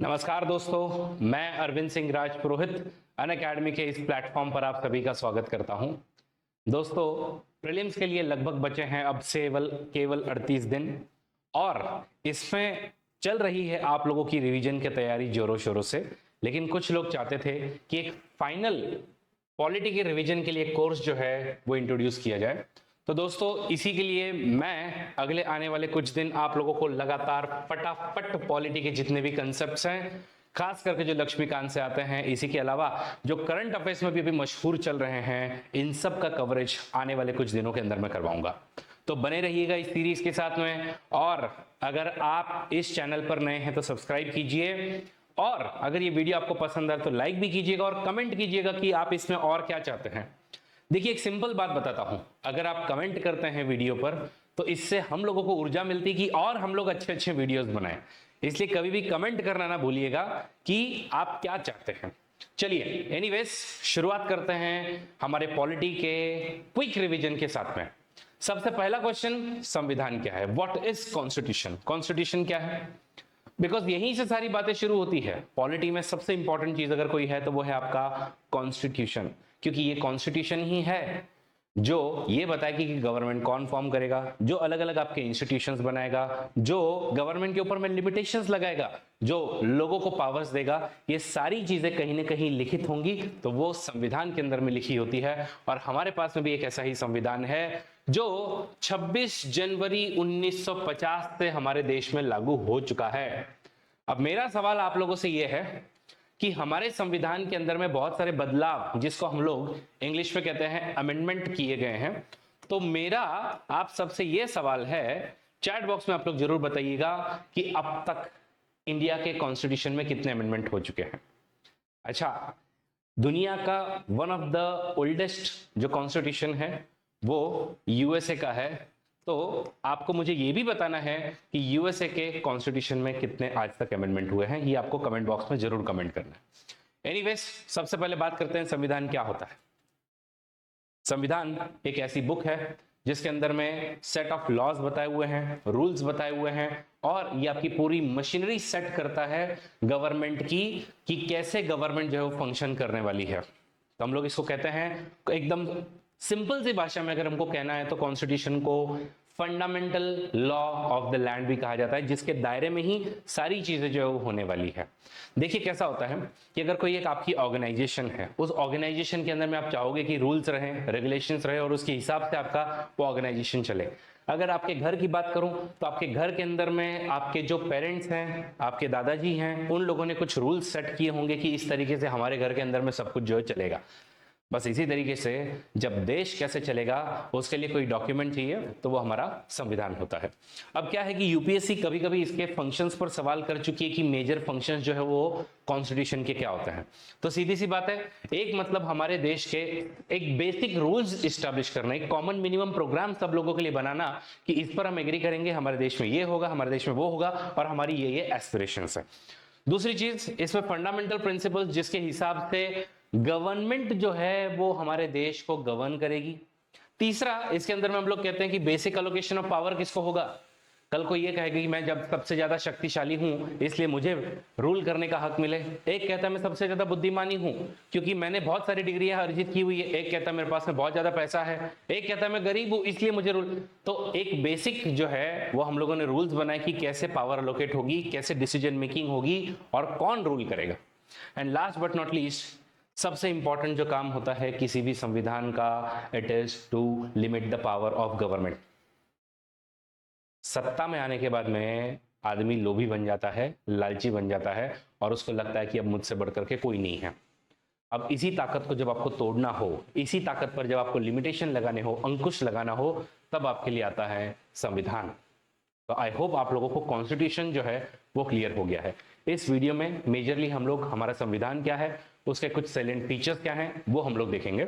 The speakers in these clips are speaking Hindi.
नमस्कार दोस्तों, मैं अरविंद सिंह राज पुरोहित अनअकैडमी के इस प्लेटफॉर्म पर आप सभी का स्वागत करता हूं। दोस्तों, प्रीलिम्स के लिए लगभग बचे हैं अब से केवल 38 दिन और इसमें चल रही है आप लोगों की रिवीजन की तैयारी जोरों शोरों से। लेकिन कुछ लोग चाहते थे कि एक फाइनल पॉलिटी के रिवीजन के लिए कोर्स जो है वो इंट्रोड्यूस किया जाए। तो दोस्तों, इसी के लिए मैं अगले आने वाले कुछ दिन आप लोगों को लगातार फटाफट पॉलिटी के जितने भी कंसेप्ट्स हैं, खास करके जो लक्ष्मीकांत से आते हैं, इसी के अलावा जो करंट अफेयर्स में भी अभी मशहूर चल रहे हैं, इन सब का कवरेज आने वाले कुछ दिनों के अंदर मैं करवाऊंगा। तो बने रहिएगा इस सीरीज के साथ में। और अगर आप इस चैनल पर नए हैं तो सब्सक्राइब कीजिए, और अगर ये वीडियो आपको पसंद आए तो लाइक भी कीजिएगा और कमेंट कीजिएगा कि आप इसमें और क्या चाहते हैं। देखिए, एक सिंपल बात बताता हूं, अगर आप कमेंट करते हैं वीडियो पर तो इससे हम लोगों को ऊर्जा मिलती कि और हम लोग अच्छे अच्छे वीडियोस बनाएं। इसलिए कभी भी कमेंट करना ना भूलिएगा कि आप क्या चाहते हैं। चलिए, एनीवेज शुरुआत करते हैं हमारे पॉलिटी के क्विक रिवीजन के साथ में। सबसे पहला क्वेश्चन, संविधान क्या है? What is constitution? कॉन्स्टिट्यूशन क्या है? बिकॉज यहीं से सारी बातें शुरू होती है। पॉलिटी में सबसे इंपॉर्टेंट चीज अगर कोई है तो वो है आपका कॉन्स्टिट्यूशन, क्योंकि ये कॉन्स्टिट्यूशन ही है जो ये बताएगी कि गवर्नमेंट कौन फॉर्म करेगा, जो अलग अलग आपके इंस्टीट्यूशंस बनाएगा, जो गवर्नमेंट के ऊपर में लिमिटेशंस लगाएगा, जो लोगों को पावर्स देगा। ये सारी चीजें कहीं ना कहीं लिखित होंगी तो वो संविधान के अंदर में लिखी होती है। और हमारे पास में भी एक ऐसा ही संविधान है जो 26 जनवरी 1950 से हमारे देश में लागू हो चुका है। अब मेरा सवाल आप लोगों से यह है कि हमारे संविधान के अंदर में बहुत सारे बदलाव, जिसको हम लोग इंग्लिश में कहते हैं अमेंडमेंट, किए गए हैं। तो मेरा आप सबसे यह सवाल है, चैट बॉक्स में आप लोग जरूर बताइएगा कि अब तक इंडिया के कॉन्स्टिट्यूशन में कितने अमेंडमेंट हो चुके हैं। अच्छा, दुनिया का वन ऑफ द ओल्डेस्ट जो कॉन्स्टिट्यूशन है वो यूएसए का है। तो आपको मुझे ये भी बताना है कि यूएसए के कॉन्स्टिट्यूशन में कितने आज तक अमेंडमेंट हुए हैं। ये आपको कमेंट बॉक्स में जरूर कमेंट करना है। एनीवेज, सबसे पहले बात करते हैं संविधान क्या होता है। संविधान एक ऐसी बुक है जिसके अंदर में सेट ऑफ लॉज बताए हुए हैं, रूल्स बताए हुए हैं, और ये आपकी पूरी मशीनरी सेट करता है गवर्नमेंट की कि कैसे गवर्नमेंट जो है वो फंक्शन करने वाली है। तो हम लोग इसको कहते हैं, एकदम सिंपल सी भाषा में अगर हमको कहना है तो कॉन्स्टिट्यूशन को fundamental law of the land भी कहा जाता है, जिसके दायरे में ही सारी चीजें जो है वो होने वाली है। देखिए कैसा होता है कि अगर कोई एक आपकी ऑर्गेनाइजेशन है, उस ऑर्गेनाइजेशन के अंदर में आप चाहोगे कि रूल्स रहे, रेगुलेशंस रहे और उसके हिसाब से आपका वो ऑर्गेनाइजेशन चले। अगर आपके घर की बात करूं तो आपके घर के अंदर में आपके जो पेरेंट्स हैं, आपके दादाजी हैं, उन लोगों ने कुछ रूल्स सेट किए होंगे कि इस तरीके से हमारे घर के अंदर में सब कुछ जो है चलेगा। बस इसी तरीके से जब देश कैसे चलेगा उसके लिए कोई डॉक्यूमेंट चाहिए तो वो हमारा संविधान होता है। अब क्या है कि यूपीएससी कभी कभी इसके फंक्शंस पर सवाल कर चुकी है कि मेजर फंक्शंस जो है वो कॉन्स्टिट्यूशन के क्या होते हैं। तो सीधी सी बात है, एक मतलब हमारे देश के एक बेसिक रूल्स इस्टेब्लिश करना, एक कॉमन मिनिमम प्रोग्राम सब लोगों के लिए बनाना कि इस पर हम एग्री करेंगे, हमारे देश में ये होगा, हमारे देश में वो होगा और हमारी ये एस्पिरेशंस है। दूसरी चीज, इसमें फंडामेंटल प्रिंसिपल्स जिसके हिसाब से गवर्नमेंट जो है वो हमारे देश को गवर्न करेगी। तीसरा, इसके अंदर में हम लोग कहते हैं कि बेसिक एलोकेशन ऑफ पावर किसको होगा। कल को ये कहेगा कि मैं जब सबसे ज्यादा शक्तिशाली हूं इसलिए मुझे रूल करने का हक मिले। एक कहता है मैं सबसे ज्यादा बुद्धिमानी हूं क्योंकि मैंने बहुत सारी डिग्रियां अर्जित की हुई है। एक कहता है मेरे पास में बहुत ज्यादा पैसा है। एक कहता है मैं गरीब हूं इसलिए मुझे रूल। तो एक बेसिक जो है वो हम लोगों ने रूल्स बनाए कि कैसे पावर एलोकेट होगी, कैसे डिसीजन मेकिंग होगी और कौन रूल करेगा। And last but not least, सबसे इंपॉर्टेंट जो काम होता है किसी भी संविधान का, it is to limit the power of government. सत्ता में आने के बाद में आदमी लोभी बन जाता है, लालची बन जाता है और उसको लगता है कि अब मुझसे बढ़कर के कोई नहीं है। अब इसी ताकत को जब आपको तोड़ना हो, इसी ताकत पर जब आपको लिमिटेशन लगाने हो, अंकुश लगाना हो, तब आपके लिए आता है संविधान। तो आई होप आप लोगों को कॉन्स्टिट्यूशन जो है वो क्लियर हो गया है। इस वीडियो में मेजरली हम लोग हमारा संविधान क्या है, उसके कुछ सैलेंट फीचर्स क्या हैं वो हम लोग देखेंगे।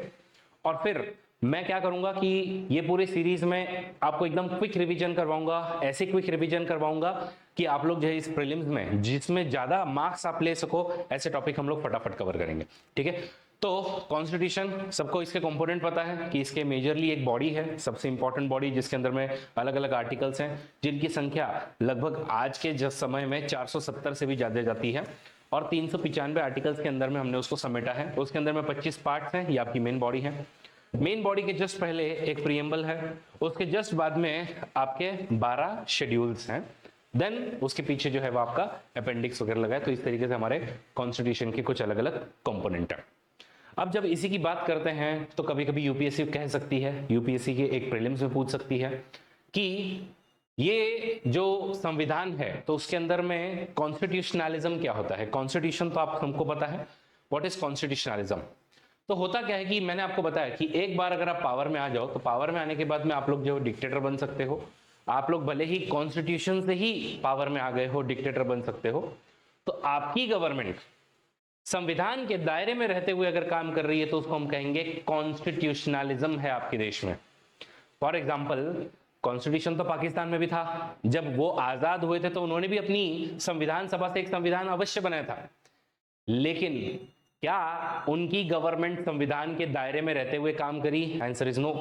और फिर मैं क्या करूंगा कि ये पूरे सीरीज में आपको एकदम क्विक रिवीजन करवाऊंगा, ऐसे क्विक रिवीजन करवाऊंगा कि आप लोग जो है इस प्रीलिम्स में जिसमें ज्यादा मार्क्स आप ले सको, ऐसे टॉपिक हम लोग फटाफट कवर करेंगे। ठीक है, तो कॉन्स्टिट्यूशन सबको इसके कंपोनेंट पता है कि इसके मेजरली एक बॉडी है, सबसे इंपॉर्टेंट बॉडी, जिसके अंदर में अलग अलग आर्टिकल्स हैं जिनकी संख्या लगभग आज के समय में 470 से भी ज्यादा जाती है, और 395 आर्टिकल्स के अंदर में हमने उसको समेटा है। उसके अंदर में 25 पार्ट्स हैं, ये आपकी मेन बॉडी है। मेन बॉडी के जस्ट पहले एक प्रीएम्बल है, उसके जस्ट बाद में आपके 12 शेड्यूल्स हैं, देन उसके पीछे जो है वो आपका अपेंडिक्स वगैरह लगा है। तो इस तरीके से हमारे कॉन्स्टिट्यूशन के कुछ अलग अलग कंपोनेंट है। अब जब इसी की बात करते हैं तो कभी कभी यूपीएससी कह सकती है, यूपीएससी के एक प्रीलिम्स में पूछ सकती है कि ये जो संविधान है तो उसके अंदर में कॉन्स्टिट्यूशनलिज्म क्या होता है। कॉन्स्टिट्यूशन तो आप हमको पता है, व्हाट इज कॉन्स्टिट्यूशनलिज्म। तो होता क्या है कि मैंने आपको बताया कि एक बार अगर आप पावर में आ जाओ तो पावर में आने के बाद में आप लोग जो डिक्टेटर बन सकते हो। आप लोग भले ही कॉन्स्टिट्यूशन से ही पावर में आ गए हो, डिक्टेटर बन सकते हो, तो आपकी गवर्नमेंट संविधान के दायरे में रहते हुए अगर काम कर रही है तो उसको हम कहेंगे कॉन्स्टिट्यूशनलिज्म है आपके देश में। फॉर एग्जाम्पल, कॉन्स्टिट्यूशन तो पाकिस्तान में भी था, जब वो आजाद हुए थे तो उन्होंने भी अपनी संविधान सभा से एक संविधान अवश्य बनाया था, लेकिन क्या उनकी गवर्नमेंट संविधान के दायरे में रहते हुए काम करी? Answer is no.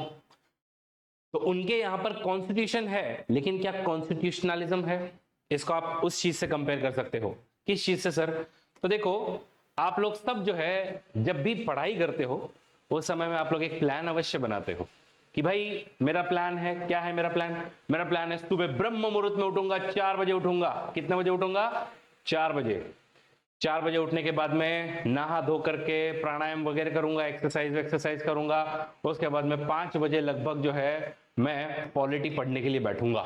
तो उनके यहां पर कॉन्स्टिट्यूशन है, लेकिन क्या कॉन्स्टिट्यूशनलिज्म है? इसको आप उस चीज से कंपेयर कर सकते हो। किस चीज से सर? तो देखो, आप लोग सब जो है जब भी पढ़ाई करते हो उस समय में आप लोग एक प्लान अवश्य बनाते हो कि भाई मेरा प्लान है, क्या है मेरा प्लान? मेरा प्लान है सुबह ब्रह्म मुहूर्त में उठूंगा, 4 बजे उठूंगा। कितने बजे उठूंगा? 4 बजे। 4 बजे उठने के बाद में नहा धो करके प्राणायाम वगैरह करूंगा, एक्सरसाइज करूंगा। उसके बाद में 5 बजे लगभग जो है मैं पॉलिटी पढ़ने के लिए बैठूंगा।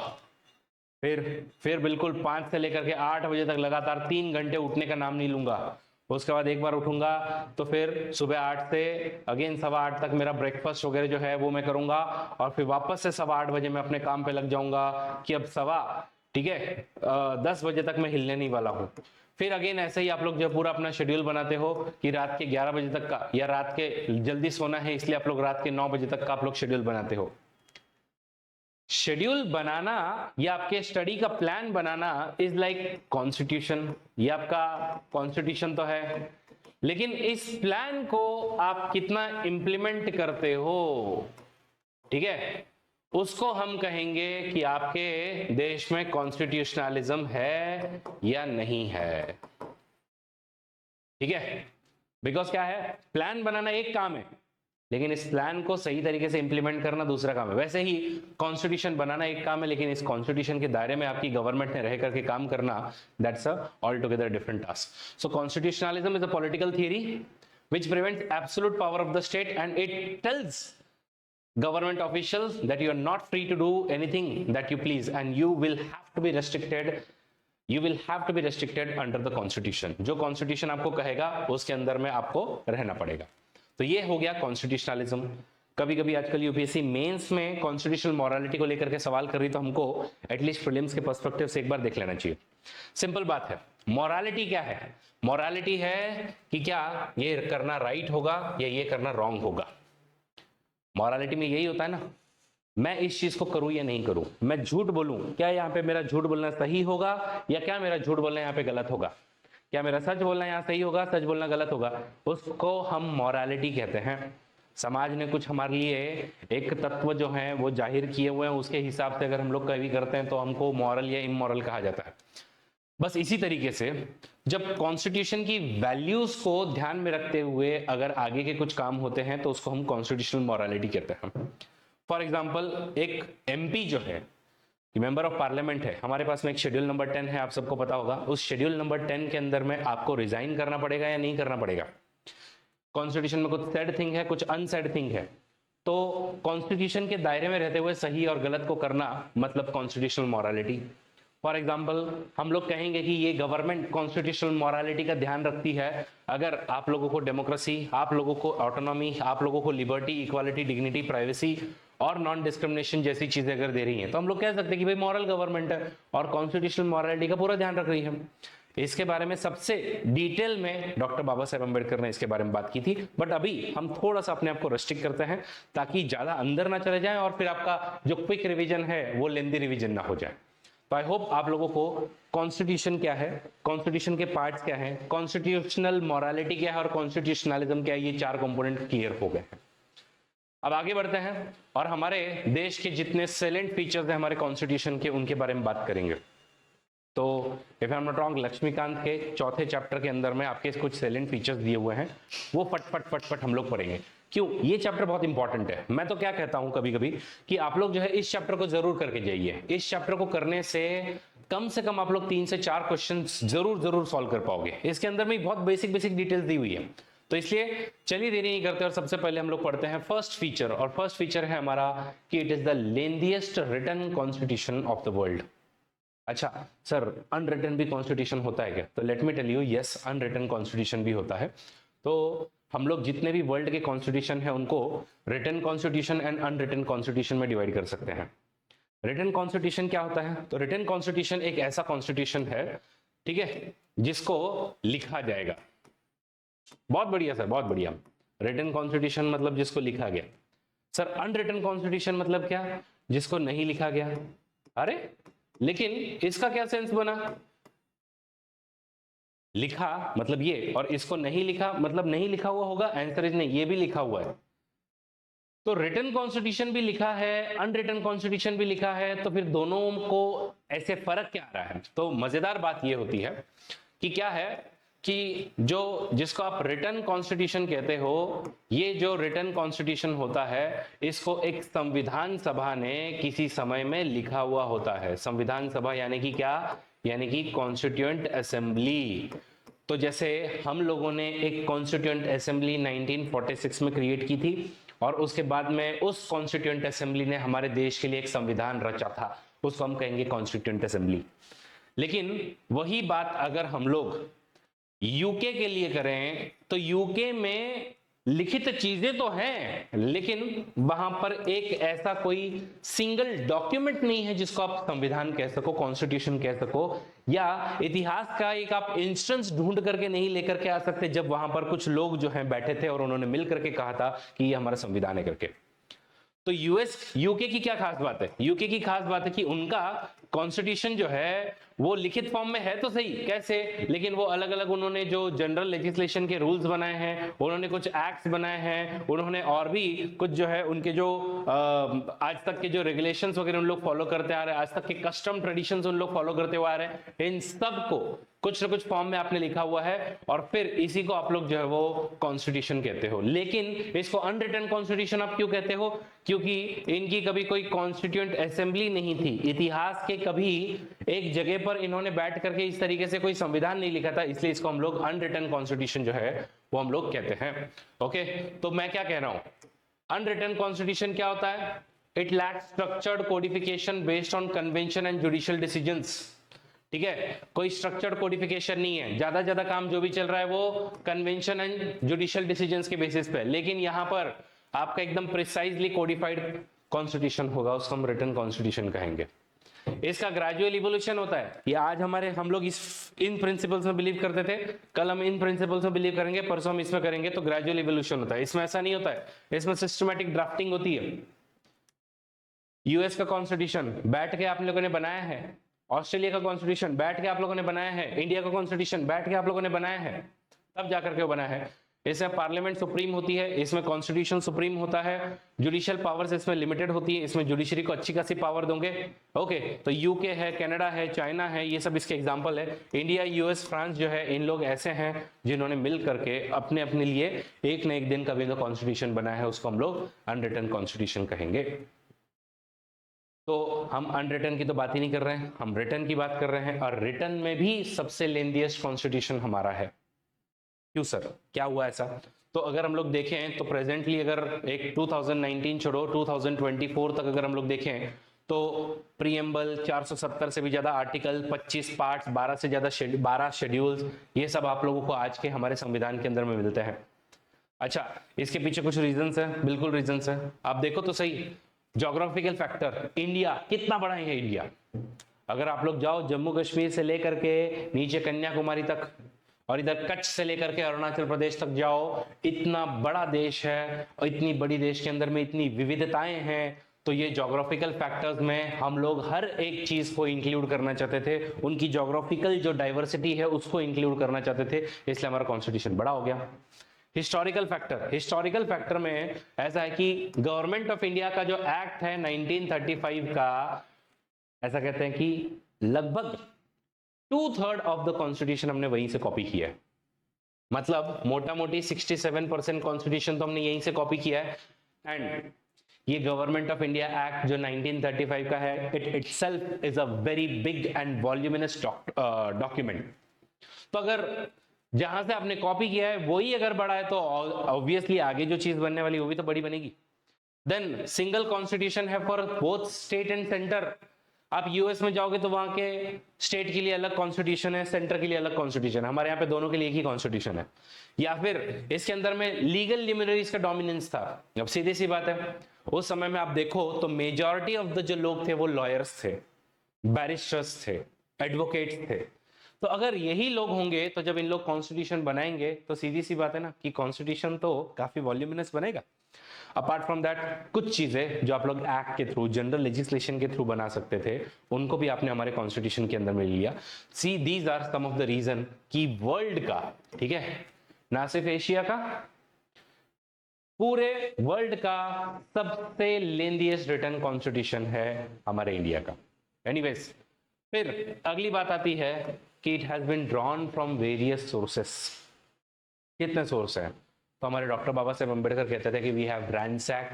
फिर बिल्कुल 5 से लेकर के 8 बजे तक लगातार 3 घंटे उठने का नाम नहीं लूंगा। उसके बाद एक बार उठूंगा तो फिर सुबह 8 से अगेन 8:15 तक मेरा ब्रेकफास्ट वगैरह जो है वो मैं करूंगा, और फिर वापस से 8:15 बजे मैं अपने काम पे लग जाऊंगा कि अब 10 बजे तक मैं हिलने नहीं वाला हूं। फिर अगेन ऐसे ही आप लोग जो पूरा अपना शेड्यूल बनाते हो कि रात के 11 बजे तक का, या रात के जल्दी सोना है इसलिए आप लोग रात के 9 बजे तक का आप लोग शेड्यूल बनाते हो। शेड्यूल बनाना या आपके स्टडी का plan banana is like constitution. ये आपका कॉन्स्टिट्यूशन तो है, लेकिन इस प्लान को आप कितना इंप्लीमेंट करते हो, ठीक है, उसको हम कहेंगे कि आपके देश में कॉन्स्टिट्यूशनलिज्म है या नहीं है। ठीक है, बिकॉज क्या है, प्लान बनाना एक काम है, लेकिन इस प्लान को सही तरीके से इंप्लीमेंट करना दूसरा काम है। वैसे ही कॉन्स्टिट्यूशन बनाना एक काम है, लेकिन इस कॉन्स्टिट्यूशन के दायरे में आपकी गवर्नमेंट ने रह करके काम करना, that's a all together different task. So constitutionalism is a political theory which prevents absolute power of the state, and it tells government officials that you are not free to do anything that you please, and you will have to be restricted under the constitution। जो कॉन्स्टिट्यूशन आपको कहेगा उसके अंदर में आपको रहना पड़ेगा। तो ये हो गया कॉन्स्टिट्यूशनलिज्म। कभी कभी आजकल यूपीएससी मेंस में कॉन्स्टिट्यूशनल मॉरलिटी को लेकर के सवाल कर रही, तो हमको एटलीस्ट प्रीलिम्स के पर्सपेक्टिव से एक बार देख लेना चाहिए। सिंपल बात है, मॉरलिटी क्या है? मॉरलिटी है कि क्या ये करना राइट होगा या ये करना रॉन्ग होगा। मॉरलिटी में यही होता है ना, मैं इस चीज को करूं या नहीं करूं, मैं झूठ बोलूं, क्या यहाँ पे मेरा झूठ बोलना सही होगा या क्या मेरा झूठ बोलना यहाँ पे गलत होगा, क्या मेरा सच बोलना यहाँ सही होगा, सच बोलना गलत होगा, उसको हम मॉरलिटी कहते हैं। समाज ने कुछ हमारे लिए एक तत्व जो है वो जाहिर किए हुए हैं, उसके हिसाब से अगर हम लोग कभी करते हैं तो हमको मॉरल या इमोरल कहा जाता है। बस इसी तरीके से जब कॉन्स्टिट्यूशन की वैल्यूज को ध्यान में रखते हुए अगर आगे के कुछ काम होते हैं तो उसको हम कॉन्स्टिट्यूशनल मॉरलिटी कहते हैं। फॉर एग्जाम्पल, एक एमपी जो है, मेंबर ऑफ पार्लियामेंट है, हमारे पास में एक शेड्यूल नंबर 10 है, आप सबको पता होगा। उस शेड्यूल नंबर 10 के अंदर में आपको रिजाइन करना पड़ेगा या नहीं करना पड़ेगा। कॉन्स्टिट्यूशन में कुछ सेड थिंग है, कुछ अनसेड थिंग है, तो कॉन्स्टिट्यूशन के दायरे में रहते हुए सही और गलत को करना मतलब कॉन्स्टिट्यूशनल मॉरलिटी। फॉर एग्जाम्पल, हम लोग कहेंगे कि ये गवर्नमेंट कॉन्स्टिट्यूशनल मॉरलिटी का ध्यान रखती है अगर आप लोगों को डेमोक्रेसी, आप लोगों को ऑटोनॉमी, आप लोगों को लिबर्टी, इक्वालिटी, डिग्निटी, प्राइवेसी और नॉन डिस्क्रिमिनेशन जैसी चीजें अगर दे रही हैं, तो हम लोग कह सकते हैं कि भाई मॉरल गवर्नमेंट है और कॉन्स्टिट्यूशनल मॉरलिटी का पूरा ध्यान रख रही है। इसके बारे में सबसे डिटेल में डॉक्टर बाबा साहेब अम्बेडकर ने इसके बारे में बात की थी, बट अभी हम थोड़ा सा अपने आप को रेस्ट्रिक्ट करते हैं ताकि ज्यादा अंदर ना चले जाएं और फिर आपका जो क्विक रिवीजन है वो लेंदी रिवीजन ना हो जाए। तो तो आई होप आप लोगों को कॉन्स्टिट्यूशन क्या है, कॉन्स्टिट्यूशन के पार्ट्स क्या हैं, कॉन्स्टिट्यूशनल मॉरालिटी क्या है और कॉन्स्टिट्यूशनलिज्म क्या है, ये 4 कंपोनेंट क्लियर हो गए हैं। अब आगे बढ़ते हैं और हमारे देश के जितने सैलेंट फीचर्स हैं हमारे कॉन्स्टिट्यूशन के, उनके बारे में बात करेंगे। तो if I am not wrong, Laxmikanth के चौथे चैप्टर के अंदर में आपके कुछ सैलेंट फीचर्स दिए हुए हैं, वो फट हम लोग पढ़ेंगे। क्यों? ये चैप्टर बहुत इंपॉर्टेंट है। मैं तो क्या कहता हूं कभी कभी कि आप लोग जो है इस चैप्टर को जरूर करके जाइए। इस चैप्टर को करने से कम आप लोग 3 से 4 क्वेश्चन जरूर सॉल्व कर पाओगे। इसके अंदर में बहुत बेसिक डिटेल्स दी हुई है। तो इसलिए चलिए देरी नहीं करते और सबसे पहले हम लोग पढ़ते हैं फर्स्ट फीचर, और फर्स्ट फीचर है हमारा कि it is the lengthiest written constitution of the world. अच्छा सर, अनरिटन भी कॉन्स्टिट्यूशन होता है क्या? तो let me tell you, yes, unwritten constitution भी होता है। तो हम लोग जितने भी वर्ल्ड के कॉन्स्टिट्यूशन है उनको written constitution and unwritten constitution में डिवाइड कर सकते हैं। रिटन कॉन्स्टिट्यूशन क्या होता है? तो रिटन कॉन्स्टिट्यूशन एक ऐसा कॉन्स्टिट्यूशन है, ठीक है, जिसको लिखा जाएगा। बहुत बढ़िया सर, बहुत बढ़िया। रिटन कॉन्स्टिट्यूशन मतलब जिसको लिखा गया। सर अनरिटन कॉन्स्टिट्यूशन मतलब क्या? जिसको नहीं लिखा गया। अरे लेकिन इसका क्या सेंस बना? लिखा मतलब ये, और इसको नहीं लिखा मतलब नहीं लिखा हुआ होगा। आंसर इज नहीं, ये भी लिखा हुआ है। तो रिटन कॉन्स्टिट्यूशन भी लिखा है, अनरिटन कॉन्स्टिट्यूशन भी लिखा है, तो फिर दोनों को ऐसे फर्क क्या आ रहा है? तो मजेदार बात ये होती है कि क्या है कि जिसको आप रिटन कॉन्स्टिट्यूशन कहते हो, ये जो रिटन कॉन्स्टिट्यूशन होता है इसको एक संविधान सभा ने किसी समय में लिखा हुआ होता है। संविधान सभा यानी कि क्या? यानी कि कॉन्स्टिट्यूएंट असेंबली। तो जैसे हम लोगों ने एक कॉन्स्टिट्यूएंट असेंबली 1946 में क्रिएट की थी, और उसके बाद में उस कॉन्स्टिट्यूएंट असेंबली ने हमारे देश के लिए एक संविधान रचा था, उसको हम कहेंगे कॉन्स्टिट्यूएंट असेंबली। लेकिन वही बात अगर हम लोग यूके के लिए करें तो यूके में लिखित चीजें तो हैं, लेकिन वहां पर एक ऐसा कोई सिंगल डॉक्यूमेंट नहीं है जिसको आप संविधान कह सको, कॉन्स्टिट्यूशन कह सको, या इतिहास का एक आप इंस्टेंस ढूंढ करके नहीं लेकर के आ सकते जब वहां पर कुछ लोग जो हैं बैठे थे और उन्होंने मिल करके कहा था कि ये हमारा संविधान है करके। तो यूके की क्या खास बात है? यूके की खास बात है कि उनका कॉन्स्टिट्यूशन जो है वो लिखित फॉर्म में है तो सही, कैसे, लेकिन वो अलग अलग उन्होंने जो जनरल लेजिस्लेशन के रूल्स बनाए हैं, उन्होंने कुछ एक्ट्स बनाए हैं, उन्होंने और भी कुछ जो है उनके जो आज तक के जो रेगुलेशंस वगैरह उन लोग फॉलो करते आ रहे हैं, आज तक के कस्टम ट्रेडिशंस उन लोग फॉलो करते हुए आ रहे हैं, इन सब को कुछ ना कुछ फॉर्म में आपने लिखा हुआ है, और फिर इसी को आप लोग जो है वो कॉन्स्टिट्यूशन कहते हो। लेकिन इसको अनरिटन कॉन्स्टिट्यूशन आप क्यों कहते हो? क्योंकि इनकी कभी कोई कॉन्स्टिट्यूएंट असेंबली नहीं थी, इतिहास के कभी एक जगह पर इन्होंने बैठ करके इस तरीके से कोई संविधान नहीं लिखा था, इसलिए इसको हम लोग अनरिटन कॉन्स्टिट्यूशन जो है वो हम लोग कहते हैं। ओके, तो मैं क्या कह रहा हूं, अनरिटन कॉन्स्टिट्यूशन क्या होता है? It lacks structured codification based on convention and judicial decisions. ठीक है, कोई स्ट्रक्चर्ड कोडिफिकेशन नहीं है, ज्यादा काम जो भी चल रहा है वो कन्वेंशन एंड जुडिशियल डिसीजंस के बेसिस पे। लेकिन यहां पर आपका एकदम प्रिसाइजली कोडिफाइड कॉन्स्टिट्यूशन होगा, उसको हम रिटन कॉन्स्टिट्यूशन कहेंगे। इसका ग्रेजुअल इवोल्यूशन होता है। ये आज हम लोग इन प्रिंसिपल्स में बिलीव करते थे, कल हम इन प्रिंसिपल्स में बिलीव करेंगे, परसों हम इसमें करेंगे, तो ग्रेजुअल इवोल्यूशन होता है। इसमें ऐसा नहीं होता है, इसमें सिस्टमैटिक ड्राफ्टिंग होती है। यूएस का कॉन्स्टिट्यूशन बैठ के आप लोगों ने बनाया है, ऑस्ट्रेलिया का कॉन्स्टिट्यूशन बैठ के आप लोगों ने बनाया है, इंडिया का कॉन्स्टिट्यूशन बैठ के आप लोगों ने बनाया है, तब जाकर के वो बना है। इसमें पार्लियामेंट सुप्रीम होती है, इसमें कॉन्स्टिट्यूशन सुप्रीम होता है, जुडिशियल पावर्स इसमें लिमिटेड होती है, इसमें जुडिशरी को अच्छी खासी पावर दोगे। ओके, तो यूके है, कनाडा है, चाइना है, ये सब इसके एग्जांपल है। इंडिया, यूएस, फ्रांस जो है, इन लोग ऐसे हैं जिन्होंने मिल करके अपने अपने लिए एक न एक दिन का भी जो कॉन्स्टिट्यूशन बनाया है उसको हम लोग अनरिटन कॉन्स्टिट्यूशन कहेंगे। तो हम अनरिटन की तो बात ही नहीं कर रहे हैं, हम रिटन की बात कर रहे हैं, और रिटन में भी सबसे लेंथीएस्ट कॉन्स्टिट्यूशन हमारा है। क्यों सर, क्या हुआ ऐसा? तो अगर हम लोग देखें तो प्रेजेंटली अगर एक 2019 छोड़ो 2024 तक अगर हम लोग देखें तो प्रीएम्बल, 470 से भी ज्यादा आर्टिकल, 25 पार्ट्स, 12 से ज्यादा 12 शेड्यूल्स, ये सब आप लोगों को आज के हमारे संविधान के अंदर में मिलते हैं। अच्छा, इसके पीछे कुछ रीजंस है, बिल्कुल रीजंस है। आप देखो तो सही, ज्योग्राफिकल फैक्टर, इंडिया कितना बड़ा है इंडिया। अगर आप लोग जाओ जम्मू कश्मीर से लेकर के नीचे कन्याकुमारी तक, और इधर कच्छ से लेकर के अरुणाचल प्रदेश तक जाओ, इतना बड़ा देश है, और इतनी बड़ी देश के अंदर में इतनी विविधताएं हैं। तो ये ज्योग्राफिकल फैक्टर्स में हम लोग हर एक चीज को इंक्लूड करना चाहते थे, उनकी ज्योग्राफिकल जो डाइवर्सिटी है उसको इंक्लूड करना चाहते थे, इसलिए हमारा कॉन्स्टिट्यूशन बड़ा हो गया। हिस्टोरिकल फैक्टर में ऐसा है कि गवर्नमेंट ऑफ इंडिया का जो एक्ट है 1935 का, ऐसा कहते हैं कि लगभग 2/3 ऑफ द कॉन्स्टिट्यूशन हमने वहीं से कॉपी किया है। मतलब मोटा मोटी 67% कॉन्स्टिट्यूशन तो हमने यहीं से कॉपी किया है। एंड ये गवर्नमेंट ऑफ इंडिया एक्ट जो 1935 का है, it itself is a very big and voluminous document. तो अगर जहां से आपने कॉपी किया है वही अगर बड़ा है तो ऑब्वियसली आगे जो चीज बनने वाली वो भी तो बड़ी बनेगी। देन सिंगल कॉन्स्टिट्यूशन है for both state and centre. आप यूएस में जाओगे तो वहां के स्टेट के लिए अलग कॉन्स्टिट्यूशन है, सेंटर के लिए अलग कॉन्स्टिट्यूशन है, हमारे यहाँ पे दोनों के लिए एक ही कॉन्स्टिट्यूशन है। या फिर इसके अंदर में लीगल लिमिनरीज का डोमिनेंस था। अब सीधी सी बात है, उस समय में आप देखो तो मेजॉरिटी ऑफ द जो लोग थे वो लॉयर्स थे, बैरिस्टर्स थे, एडवोकेट्स थे। तो अगर यही लोग होंगे तो जब इन लोग कॉन्स्टिट्यूशन बनाएंगे तो सीधी सी बात है ना कि कॉन्स्टिट्यूशन तो काफी वॉल्यूमिनस बनेगा। अपार्ट फ्रॉम दैट कुछ चीजें जो आप लोग एक्ट के थ्रू, जनरल लेजिस्लेशन के थ्रू बना सकते थे, उनको भी आपने हमारे कॉन्स्टिट्यूशन के अंदर में लिया। See these are some of the reason कि वर्ल्ड का, ठीक है, ना सिर्फ एशिया का, पूरे वर्ल्ड का सबसे लेंथीएस्ट रिटन कॉन्स्टिट्यूशन है हमारे इंडिया का। एनीवेज, फिर अगली बात आती है कि it has been drawn from various sources. कितने सोर्स हैं? तो हमारे डॉक्टर बाबा साहेब अम्बेडकर कहते थे कि we have ransacked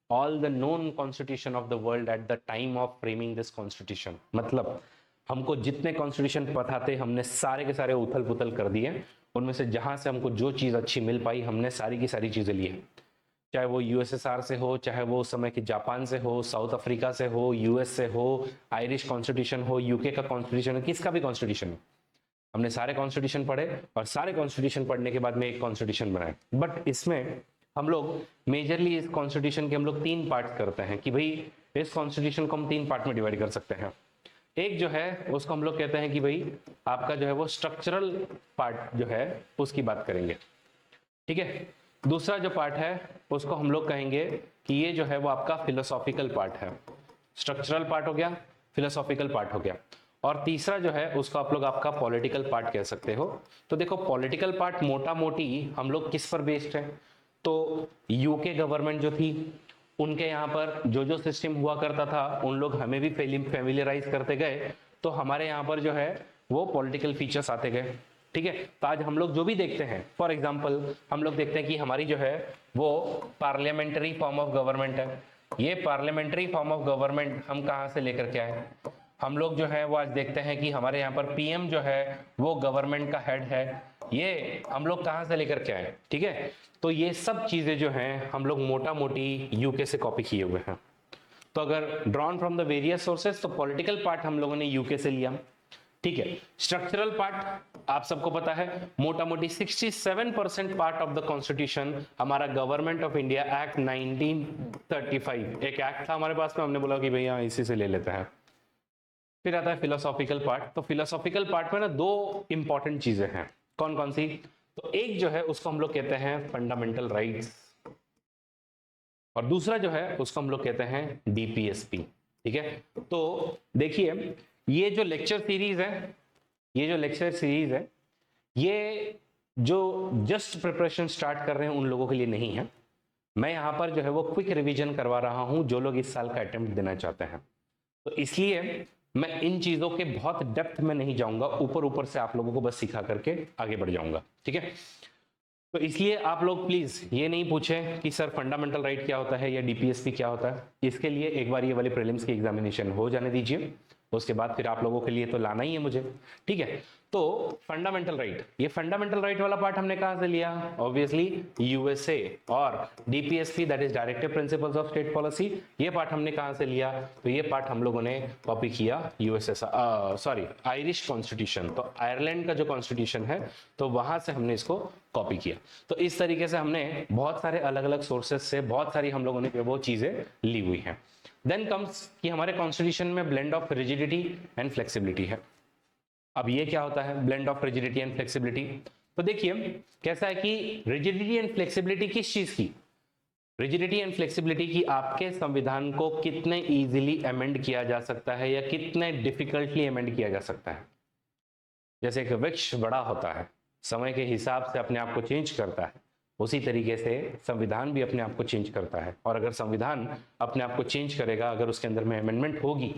all the known constitution of the world at the time of framing this constitution. मतलब हमको जितने कॉन्स्टिट्यूशन पता थे हमने सारे के सारे उथल पुथल कर दिए, उनमें से जहां से हमको जो चीज अच्छी मिल पाई हमने सारी की सारी चीजें ली है। चाहे वो यूएसएसआर से हो, चाहे वो उस समय के जापान से हो, साउथ अफ्रीका से हो, यूएस से हो, आयरिश कॉन्स्टिट्यूशन हो, यूके का कॉन्स्टिट्यूशन हो, किसका भी कॉन्स्टिट्यूशन हो, हमने सारे कॉन्स्टिट्यूशन पढ़े और सारे कॉन्स्टिट्यूशन पढ़ने के बाद में एक कॉन्स्टिट्यूशन बनाए। बट इसमें हम लोग मेजरली इस कॉन्स्टिट्यूशन के हम लोग 3 पार्ट करते हैं कि भाई इस कॉन्स्टिट्यूशन को हम 3 पार्ट में डिवाइड कर सकते हैं। एक जो है उसको हम लोग कहते हैं कि भाई आपका जो है वो स्ट्रक्चरल पार्ट जो है उसकी बात करेंगे, ठीक है। दूसरा जो पार्ट है उसको हम लोग कहेंगे कि ये जो है वो आपका फिलोसॉफिकल पार्ट है। स्ट्रक्चरल पार्ट हो गया, फिलोसॉफिकल पार्ट हो गया, और तीसरा जो है उसको आप लोग आपका पॉलिटिकल पार्ट कह सकते हो। तो देखो पॉलिटिकल पार्ट मोटा मोटी हम लोग किस पर बेस्ड है, तो यूके गवर्नमेंट जो थी उनके यहाँ पर जो जो सिस्टम हुआ करता था उन लोग हमें भी फैमिलियराइज करते गए, तो हमारे यहाँ पर जो है वो पॉलिटिकल फीचर्स आते गए, ठीक है। तो आज हम लोग जो भी देखते हैं, फॉर एग्जाम्पल हम लोग देखते हैं कि हमारी जो है वो पार्लियामेंट्री फॉर्म ऑफ गवर्नमेंट है। ये पार्लियामेंट्री फॉर्म ऑफ गवर्नमेंट हम कहाँ से लेकर के आए? हम लोग जो है वो आज देखते हैं कि हमारे यहाँ पर पीएम जो है वो गवर्नमेंट का हेड है। ये हम लोग कहाँ से लेकर के आए, ठीक है। तो ये सब चीजें जो हैं हम लोग मोटा मोटी यूके से कॉपी किए हुए हैं। तो अगर drawn from the various sources तो पॉलिटिकल पार्ट हम लोगों ने यूके से लिया, ठीक है। स्ट्रक्चरल पार्ट आप सबको पता है मोटा मोटी 67% पार्ट ऑफ द कॉन्स्टिट्यूशन हमारा गवर्नमेंट ऑफ इंडिया एक्ट 1935, एक एक्ट था हमारे पास में, हमने बोला कि भैया इसी से ले लेते हैं। फिर आता है फिलोसॉफिकल पार्ट। तो फिलोसॉफिकल पार्ट में ना 2 इंपॉर्टेंट चीजें हैं। कौन कौन सी? तो एक जो है उसको हम लोग कहते हैं फंडामेंटल राइट्स, और दूसरा जो है उसको हम लोग कहते हैं डीपीएसपी, ठीक है। तो देखिए ये जो लेक्चर सीरीज है, ये जो जस्ट प्रिपरेशन स्टार्ट कर रहे हैं उन लोगों के लिए नहीं है। मैं यहाँ पर जो है वो क्विक रिवीजन करवा रहा हूँ जो लोग इस साल का अटेम्प्ट देना चाहते हैं। तो इसलिए मैं इन चीजों के बहुत डेप्थ में नहीं जाऊंगा, ऊपर ऊपर से आप लोगों को बस सिखा करके आगे बढ़ जाऊंगा, ठीक है। तो इसलिए आप लोग प्लीज ये नहीं पूछें कि सर फंडामेंटल राइट क्या होता है या डीपीएसपी क्या होता है। इसके लिए एक बार ये वाली प्रीलिम्स की एग्जामिनेशन हो जाने दीजिए, उसके बाद फिर आप लोगों के लिए तो लाना ही है मुझे, ठीक है। तो फंडामेंटल राइट, ये फंडामेंटल राइट वाला पार्ट हमने कहां से लिया? Obviously USA. और DPSP that is directive principles of state policy, ये पार्ट हमने कहां से लिया? तो ये पार्ट हम लोगों ने कॉपी किया आयरिश कॉन्स्टिट्यूशन। तो आयरलैंड का जो कॉन्स्टिट्यूशन है तो वहां से हमने इसको कॉपी किया। तो इस तरीके से हमने बहुत सारे अलग अलग सोर्सेस से बहुत सारी हम लोगों ने वो चीजें ली हुई हैं। देन कम्स कि हमारे कॉन्स्टिट्यूशन में blend of rigidity and flexibility है। अब ये क्या होता है blend of rigidity and flexibility? तो देखिए कैसा है कि रिजिडिटी एंड फ्लेक्सिबिलिटी किस चीज की? रिजिडिटी एंड फ्लेक्सिबिलिटी की आपके संविधान को कितने इजीली अमेंड किया जा सकता है या कितने डिफिकल्टली अमेंड किया जा सकता है। जैसे एक वृक्ष बड़ा होता है, समय के हिसाब से अपने आप को चेंज करता है, उसी तरीके से संविधान भी अपने आप को चेंज करता है। और अगर संविधान अपने आप को चेंज करेगा, अगर उसके अंदर में अमेंडमेंट होगी,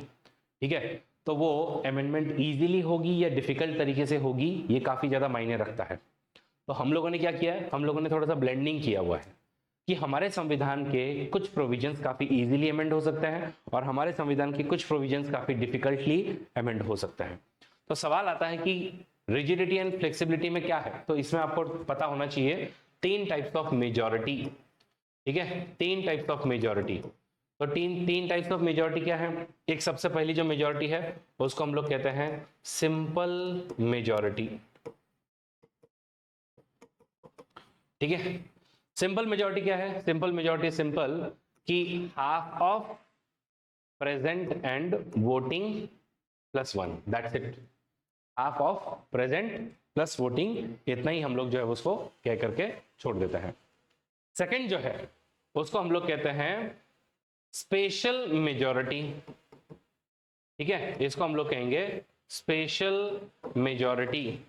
ठीक है, तो वो अमेंडमेंट इजीली होगी या डिफिकल्ट तरीके से होगी, ये काफी ज्यादा मायने रखता है। तो हम लोगों ने क्या किया है, हम लोगों ने थोड़ा सा ब्लेंडिंग किया हुआ है कि हमारे संविधान के कुछ प्रोविजंस काफी इजीली अमेंड हो सकते हैं और हमारे संविधान के कुछ प्रोविजंस काफी डिफिकल्टली अमेंड हो सकते हैं। तो सवाल आता है कि रिजिडिटी एंड फ्लेक्सिबिलिटी में क्या है, तो इसमें आपको पता होना चाहिए तीन टाइप्स ऑफ मेजॉरिटी। ठीक है, तीन टाइप्स ऑफ मेजॉरिटी। तो तीन टाइप्स ऑफ मेजॉरिटी क्या है। एक सबसे पहली जो मेजॉरिटी है उसको हम लोग कहते हैं सिंपल मेजॉरिटी। ठीक है, सिंपल मेजॉरिटी क्या है, सिंपल मेजॉरिटी सिंपल कि half of present and voting plus one, that's it. Half of present plus voting, इतना ही हम लोग जो है उसको कह करके छोड़ देते हैं। सेकंड जो है उसको हम लोग कहते हैं स्पेशल मेजॉरिटी। ठीक है, इसको हम लोग कहेंगे स्पेशल मेजॉरिटी।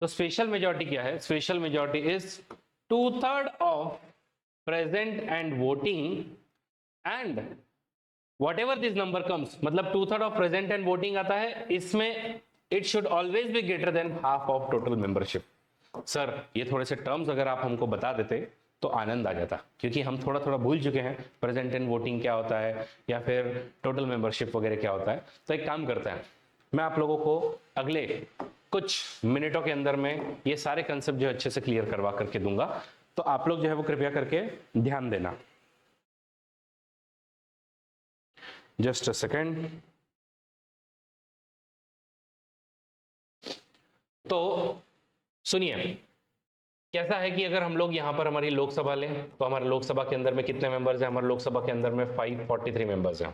तो स्पेशल मेजॉरिटी क्या है, special majority is 2/3 of present and voting and what ever this number comes, मतलब 2/3 ऑफ प्रेजेंट एंड वोटिंग आता है, इसमें it should always be greater than half of total membership. Sir ये थोड़े से टर्म्स अगर आप हमको बता देते तो आनंद आ जाता, क्योंकि हम थोड़ा थोड़ा भूल चुके हैं प्रेजेंट एंड वोटिंग क्या होता है या फिर टोटल मेंबरशिप वगैरह क्या होता है। तो एक काम करते हैं, मैं आप लोगों को अगले कुछ मिनटों के अंदर में ये सारे कंसेप्ट जो अच्छे से क्लियर करवा करके दूंगा, तो आप लोग जो है वो कृपया करके ध्यान देना। Just a second. तो सुनिए, कैसा है कि अगर हम लोग यहाँ पर हमारी लोकसभा लें तो हमारे लोकसभा के अंदर में कितने मेंबर्स हैं, हमारे लोकसभा के अंदर में 543 मेंबर्स हैं।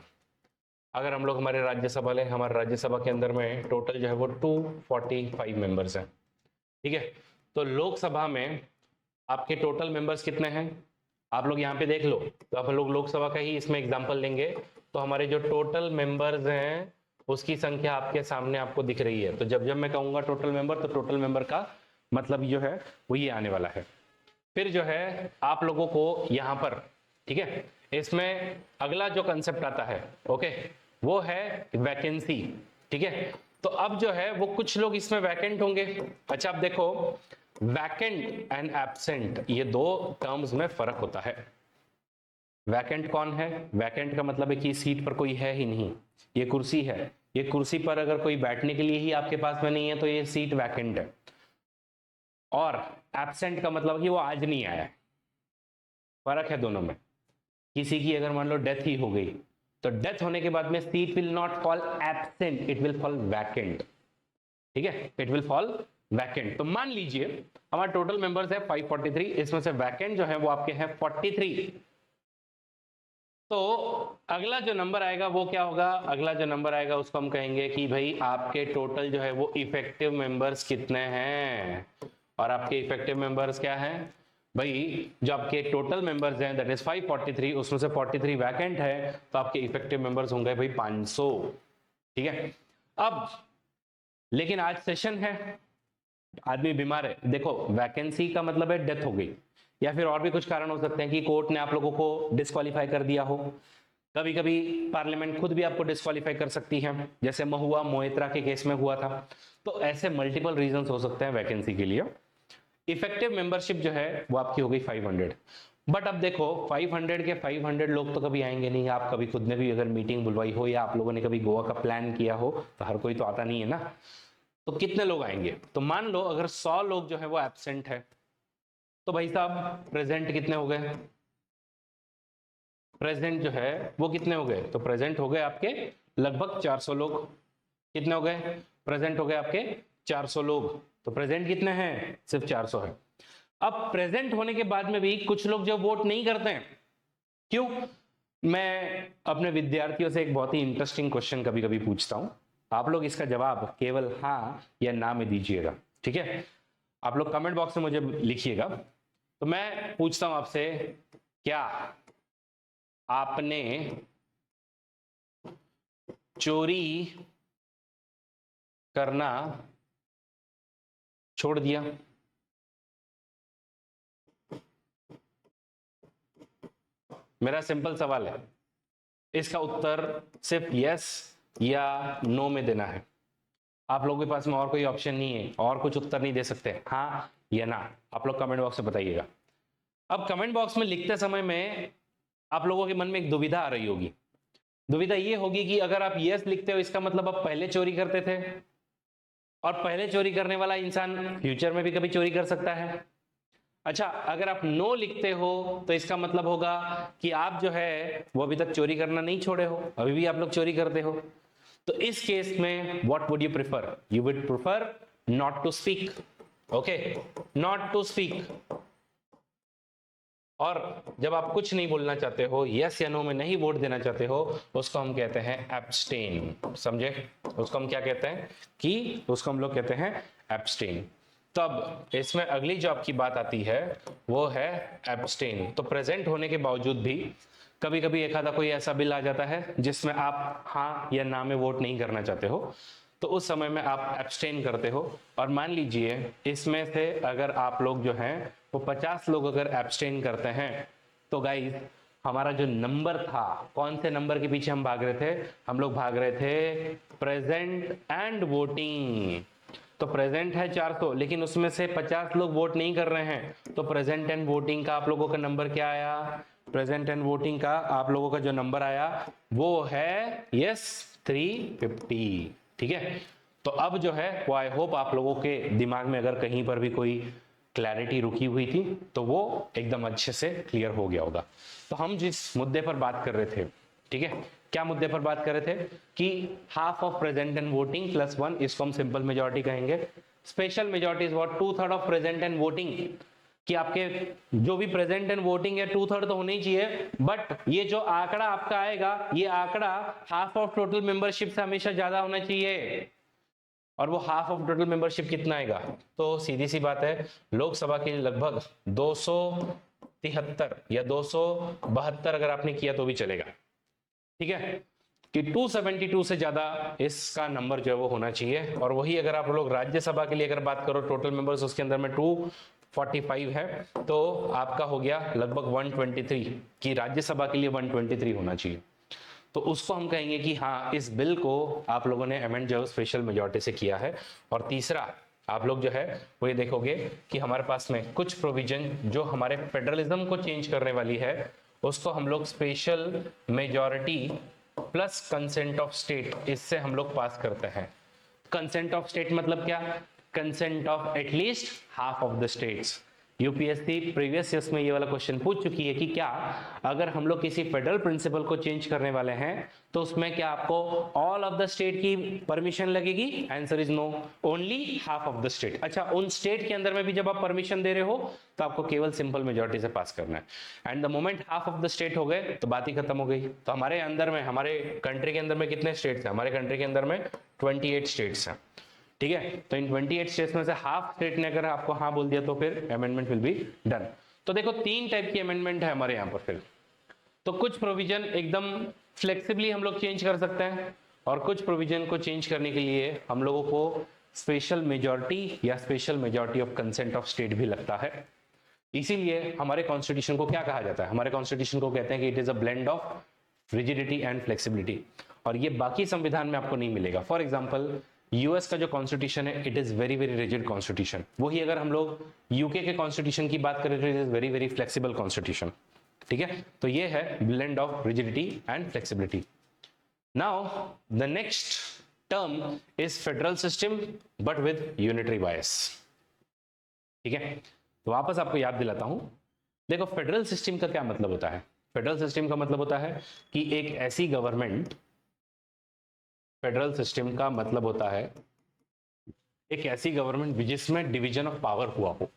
अगर हम लोग हमारे राज्यसभा लें, हमारे राज्यसभा के अंदर में टोटल जो है वो 245 मेंबर्स हैं। ठीक है, तो लोकसभा में आपके टोटल मेंबर्स कितने हैं आप लोग यहाँ पे देख लो। तो आप लोग लोकसभा का ही इसमें एग्जाम्पल लेंगे, तो हमारे जो टोटल मेंबर्स हैं उसकी संख्या आपके सामने आपको दिख रही है। तो जब जब मैं कहूंगा टोटल मेंबर, तो टोटल मेंबर का मतलब जो है वो ये आने वाला है। फिर जो है आप लोगों को यहाँ पर, ठीक है, इसमें अगला जो कंसेप्ट आता है, ओके, वो है वैकेंसी। ठीक है, तो अब जो है वो कुछ लोग इसमें वैकेंट होंगे। अच्छा अब देखो, वैकेंट एंड एब्सेंट ये दो टर्म्स में फर्क होता है। वैकेंट कौन है, वैकेंट का मतलब है कि सीट पर कोई है ही नहीं, ये कुर्सी है, ये कुर्सी पर अगर कोई बैठने के लिए ही आपके पास में नहीं है तो ये सीट वैकेंट है। और एब्सेंट का मतलब कि वो आज नहीं आया। फर्क है दोनों में। किसी की अगर मान लो डेथ ही हो गई, तो डेथ होने के बाद में seat will not fall absent, it will fall vacant. ठीक है, इट विल फॉल वैकेंट। तो मान लीजिए हमारा टोटल मेंबर्स है 543, इसमें से वैकेंट जो है वो आपके हैं 43। तो अगला जो नंबर आएगा वो क्या होगा, अगला जो नंबर आएगा उसको हम कहेंगे कि भाई आपके टोटल जो है वो इफेक्टिव मेंबर्स कितने हैं। और आपके इफेक्टिव मेंबर्स क्या हैं भाई, जो आपके टोटल मेंबर्स हैं दैट इज 543, उसमें से 43 वैकेंट है, तो आपके इफेक्टिव मेंबर्स होंगे भाई 500। ठीक है, अब लेकिन आज सेशन है, आदमी बीमार है। देखो वैकेंसी का मतलब है डेथ हो गई, या फिर और भी कुछ कारण हो सकते हैं कि कोर्ट ने आप लोगों को डिस्क्वालीफाई कर दिया हो। कभी कभी पार्लियामेंट खुद भी आपको डिस्क्वालीफाई कर सकती है, जैसे महुआ मोएत्रा के केस में हुआ था। तो ऐसे मल्टीपल रीजंस हो सकते हैं वैकेंसी के लिए। इफेक्टिव मेंबरशिप जो है वो आपकी हो गई 500। बट अब देखो 500 के 500 लोग तो कभी आएंगे नहीं। आप कभी खुद ने भी अगर मीटिंग बुलवाई हो या आप लोगों ने कभी गोवा का प्लान किया हो, तो हर कोई तो आता नहीं है ना। तो कितने लोग आएंगे, तो मान लो अगर 100 लोग जो है वो एब्सेंट है, तो भाई साहब प्रेजेंट कितने हो गए, प्रेजेंट जो है वो कितने हो गए, तो प्रेजेंट हो गए आपके लगभग 400 लोग। कितने हो गए, प्रेजेंट हो गए आपके 400 लोग। तो प्रेजेंट कितने हैं, सिर्फ 400 है। अब प्रेजेंट होने के बाद में भी कुछ लोग जो वोट नहीं करते हैं, क्यों। मैं अपने विद्यार्थियों से एक बहुत ही इंटरेस्टिंग क्वेश्चन कभी कभी पूछता हूं, आप लोग इसका जवाब केवल हाँ या ना में दीजिएगा। ठीक है, आप लोग कमेंट बॉक्स में मुझे लिखिएगा। तो मैं पूछता हूं आपसे क्या आपने चोरी करना छोड़ दिया? मेरा सिंपल सवाल है, इसका उत्तर सिर्फ यस या नो में देना है। आप लोगों के पास में और कोई ऑप्शन नहीं है, और कुछ उत्तर नहीं दे सकते, हाँ या ना। आप लोग कमेंट बॉक्स में बताइएगा। अब कमेंट बॉक्स में लिखते समय में आप लोगों के मन में एक दुविधा आ रही होगी। दुविधा ये होगी कि अगर आप यस लिखते हो इसका मतलब आप पहले चोरी करते थे, और पहले चोरी करने वाला इंसान फ्यूचर में भी कभी चोरी कर सकता है। अच्छा, अगर आप नो लिखते हो तो इसका मतलब होगा कि आप जो है वो अभी तक चोरी करना नहीं छोड़े हो, अभी भी आप लोग चोरी करते हो। तो इस केस में what would you prefer? You would prefer not to speak. Okay, not to speak. और जब आप कुछ नहीं बोलना चाहते हो, यस या नो में नहीं वोट देना चाहते हो, उसको हम कहते हैं एब्सटेन। समझे? उसको हम क्या कहते हैं कि उसको हम लोग कहते हैं एब्सटेन। तब इसमें अगली जो आपकी बात आती है वो है एब्सटेन। तो प्रेजेंट होने के बावजूद भी कभी कभी एक आधा कोई ऐसा बिल आ जाता है जिसमें आप हाँ या ना में वोट नहीं करना चाहते हो, तो उस समय में आप एब्सटेन करते हो। और मान लीजिए इसमें से अगर आप लोग जो हैं वो 50 लोग अगर एब्सटेन करते हैं, तो गाइस हमारा जो नंबर था, कौन से नंबर के पीछे हम भाग रहे थे? हम लोग भाग रहे थे प्रेजेंट एंड वोटिंग। तो प्रेजेंट है 400, लेकिन उसमें से 50 लोग वोट नहीं कर रहे हैं, तो प्रेजेंट एंड वोटिंग का आप लोगों का नंबर क्या आया? प्रेजेंट एंड वोटिंग का आप लोगों का जो नंबर आया वो है यस 350। ठीक है, तो अब जो है वो आई होप आप लोगों के दिमाग में अगर कहीं पर भी कोई क्लैरिटी रुकी हुई थी तो वो एकदम अच्छे से क्लियर हो गया होगा। तो हम जिस मुद्दे पर बात कर रहे थे, ठीक है, क्या मुद्दे पर बात कर रहे थे कि half of present and voting plus 1, इसको हम सिंपल मेजॉरिटी कहेंगे। Special majority is what? 2/3 of present and voting. कि आपके जो भी प्रेजेंट एंड वोटिंग है 2/3 तो होनी चाहिए, बट ये जो आंकड़ा आपका आएगा, ये आंकड़ा हाफ ऑफ टोटल मेंबरशिप से हमेशा ज्यादा होना चाहिए। और वो हाफ ऑफ टोटल मेंबरशिप कितना आएगा? तो सीधी सी बात है, लोकसभा के लिए लगभग 273 या 272 अगर आपने किया तो भी चलेगा। ठीक है, कि 272 से ज्यादा इसका नंबर जो है वो होना चाहिए। और वही अगर आप लोग राज्यसभा के लिए अगर बात करो, टोटल मेंबर्स उसके अंदर में 245 है, तो आपका हो गया लगभग 123, कि राज्यसभा के लिए 123 होना चाहिए। तो उसको हम कहेंगे कि हाँ, इस बिल को आप लोगों ने अमेंड जो स्पेशल मेजॉरिटी से किया है। और तीसरा आप लोग जो है वो ये देखोगे कि हमारे पास में कुछ प्रोविजन जो हमारे फेडरलिज्म को चेंज करने वाली है, उसको हम लोग special majority plus consent of state, इससे हम लोग पास करते हैं। कंसेंट ऑफ स्टेट मतलब क्या? Consent of at least half of the states. UPSC previous years में ये वाला क्वेश्चन पूछ चुकी है कि क्या अगर हम लोग किसी फेडरल प्रिंसिपल को चेंज करने वाले हैं तो उसमें क्या आपको ऑल ऑफ द स्टेट की परमिशन लगेगी? Answer is no, only half of the state. अच्छा, उन स्टेट के अंदर में भी जब आप परमिशन दे रहे हो तो आपको केवल सिंपल मेजॉरिटी से पास करना है। And the moment half of the state हो गए तो बात ही खत्म हो गई। तो हमारे अंदर में, हमारे कंट्री के अंदर में कितने स्टेट्स हैं? हमारे कंट्री के अंदर में 28 स्टेट्स हैं। ठीक है, तो इन 28 स्टेट्स में से हाफ स्टेट ने अगर आपको हाँ बोल दिया तो फिर अमेंडमेंट विल बी डन। तो देखो 3 टाइप की अमेंडमेंट है हमारे यहाँ पर। फिर तो कुछ प्रोविजन एकदम फ्लेक्सिबली हम लोग चेंज कर सकते हैं, और कुछ प्रोविजन को चेंज करने के लिए हम लोगों को स्पेशल मेजॉरिटी या special majority of consent of state भी लगता है। इसीलिए हमारे कॉन्स्टिट्यूशन को क्या कहा जाता है? हमारे कॉन्स्टिट्यूशन को कहते हैं कि it is a blend of rigidity and flexibility. और ये बाकी संविधान में आपको नहीं मिलेगा। फॉर एग्जाम्पल यूएस का जो कॉन्स्टिट्यूशन है, it is very very rigid constitution. वही अगर हम लोग यूके के कॉन्स्टिट्यूशन की बात करें तो it is very very flexible constitution. ठीक है, तो ये है blend of rigidity and flexibility. Now the next term is federal system but with unitary बायस। ठीक है, तो वापस आपको याद दिलाता हूं। देखो, फेडरल सिस्टम का क्या मतलब होता है? फेडरल सिस्टम का मतलब होता है कि एक ऐसी गवर्नमेंट, फेडरल सिस्टम का मतलब होता है एक ऐसी गवर्नमेंट जिसमें डिवीजन ऑफ पावर हुआ हो।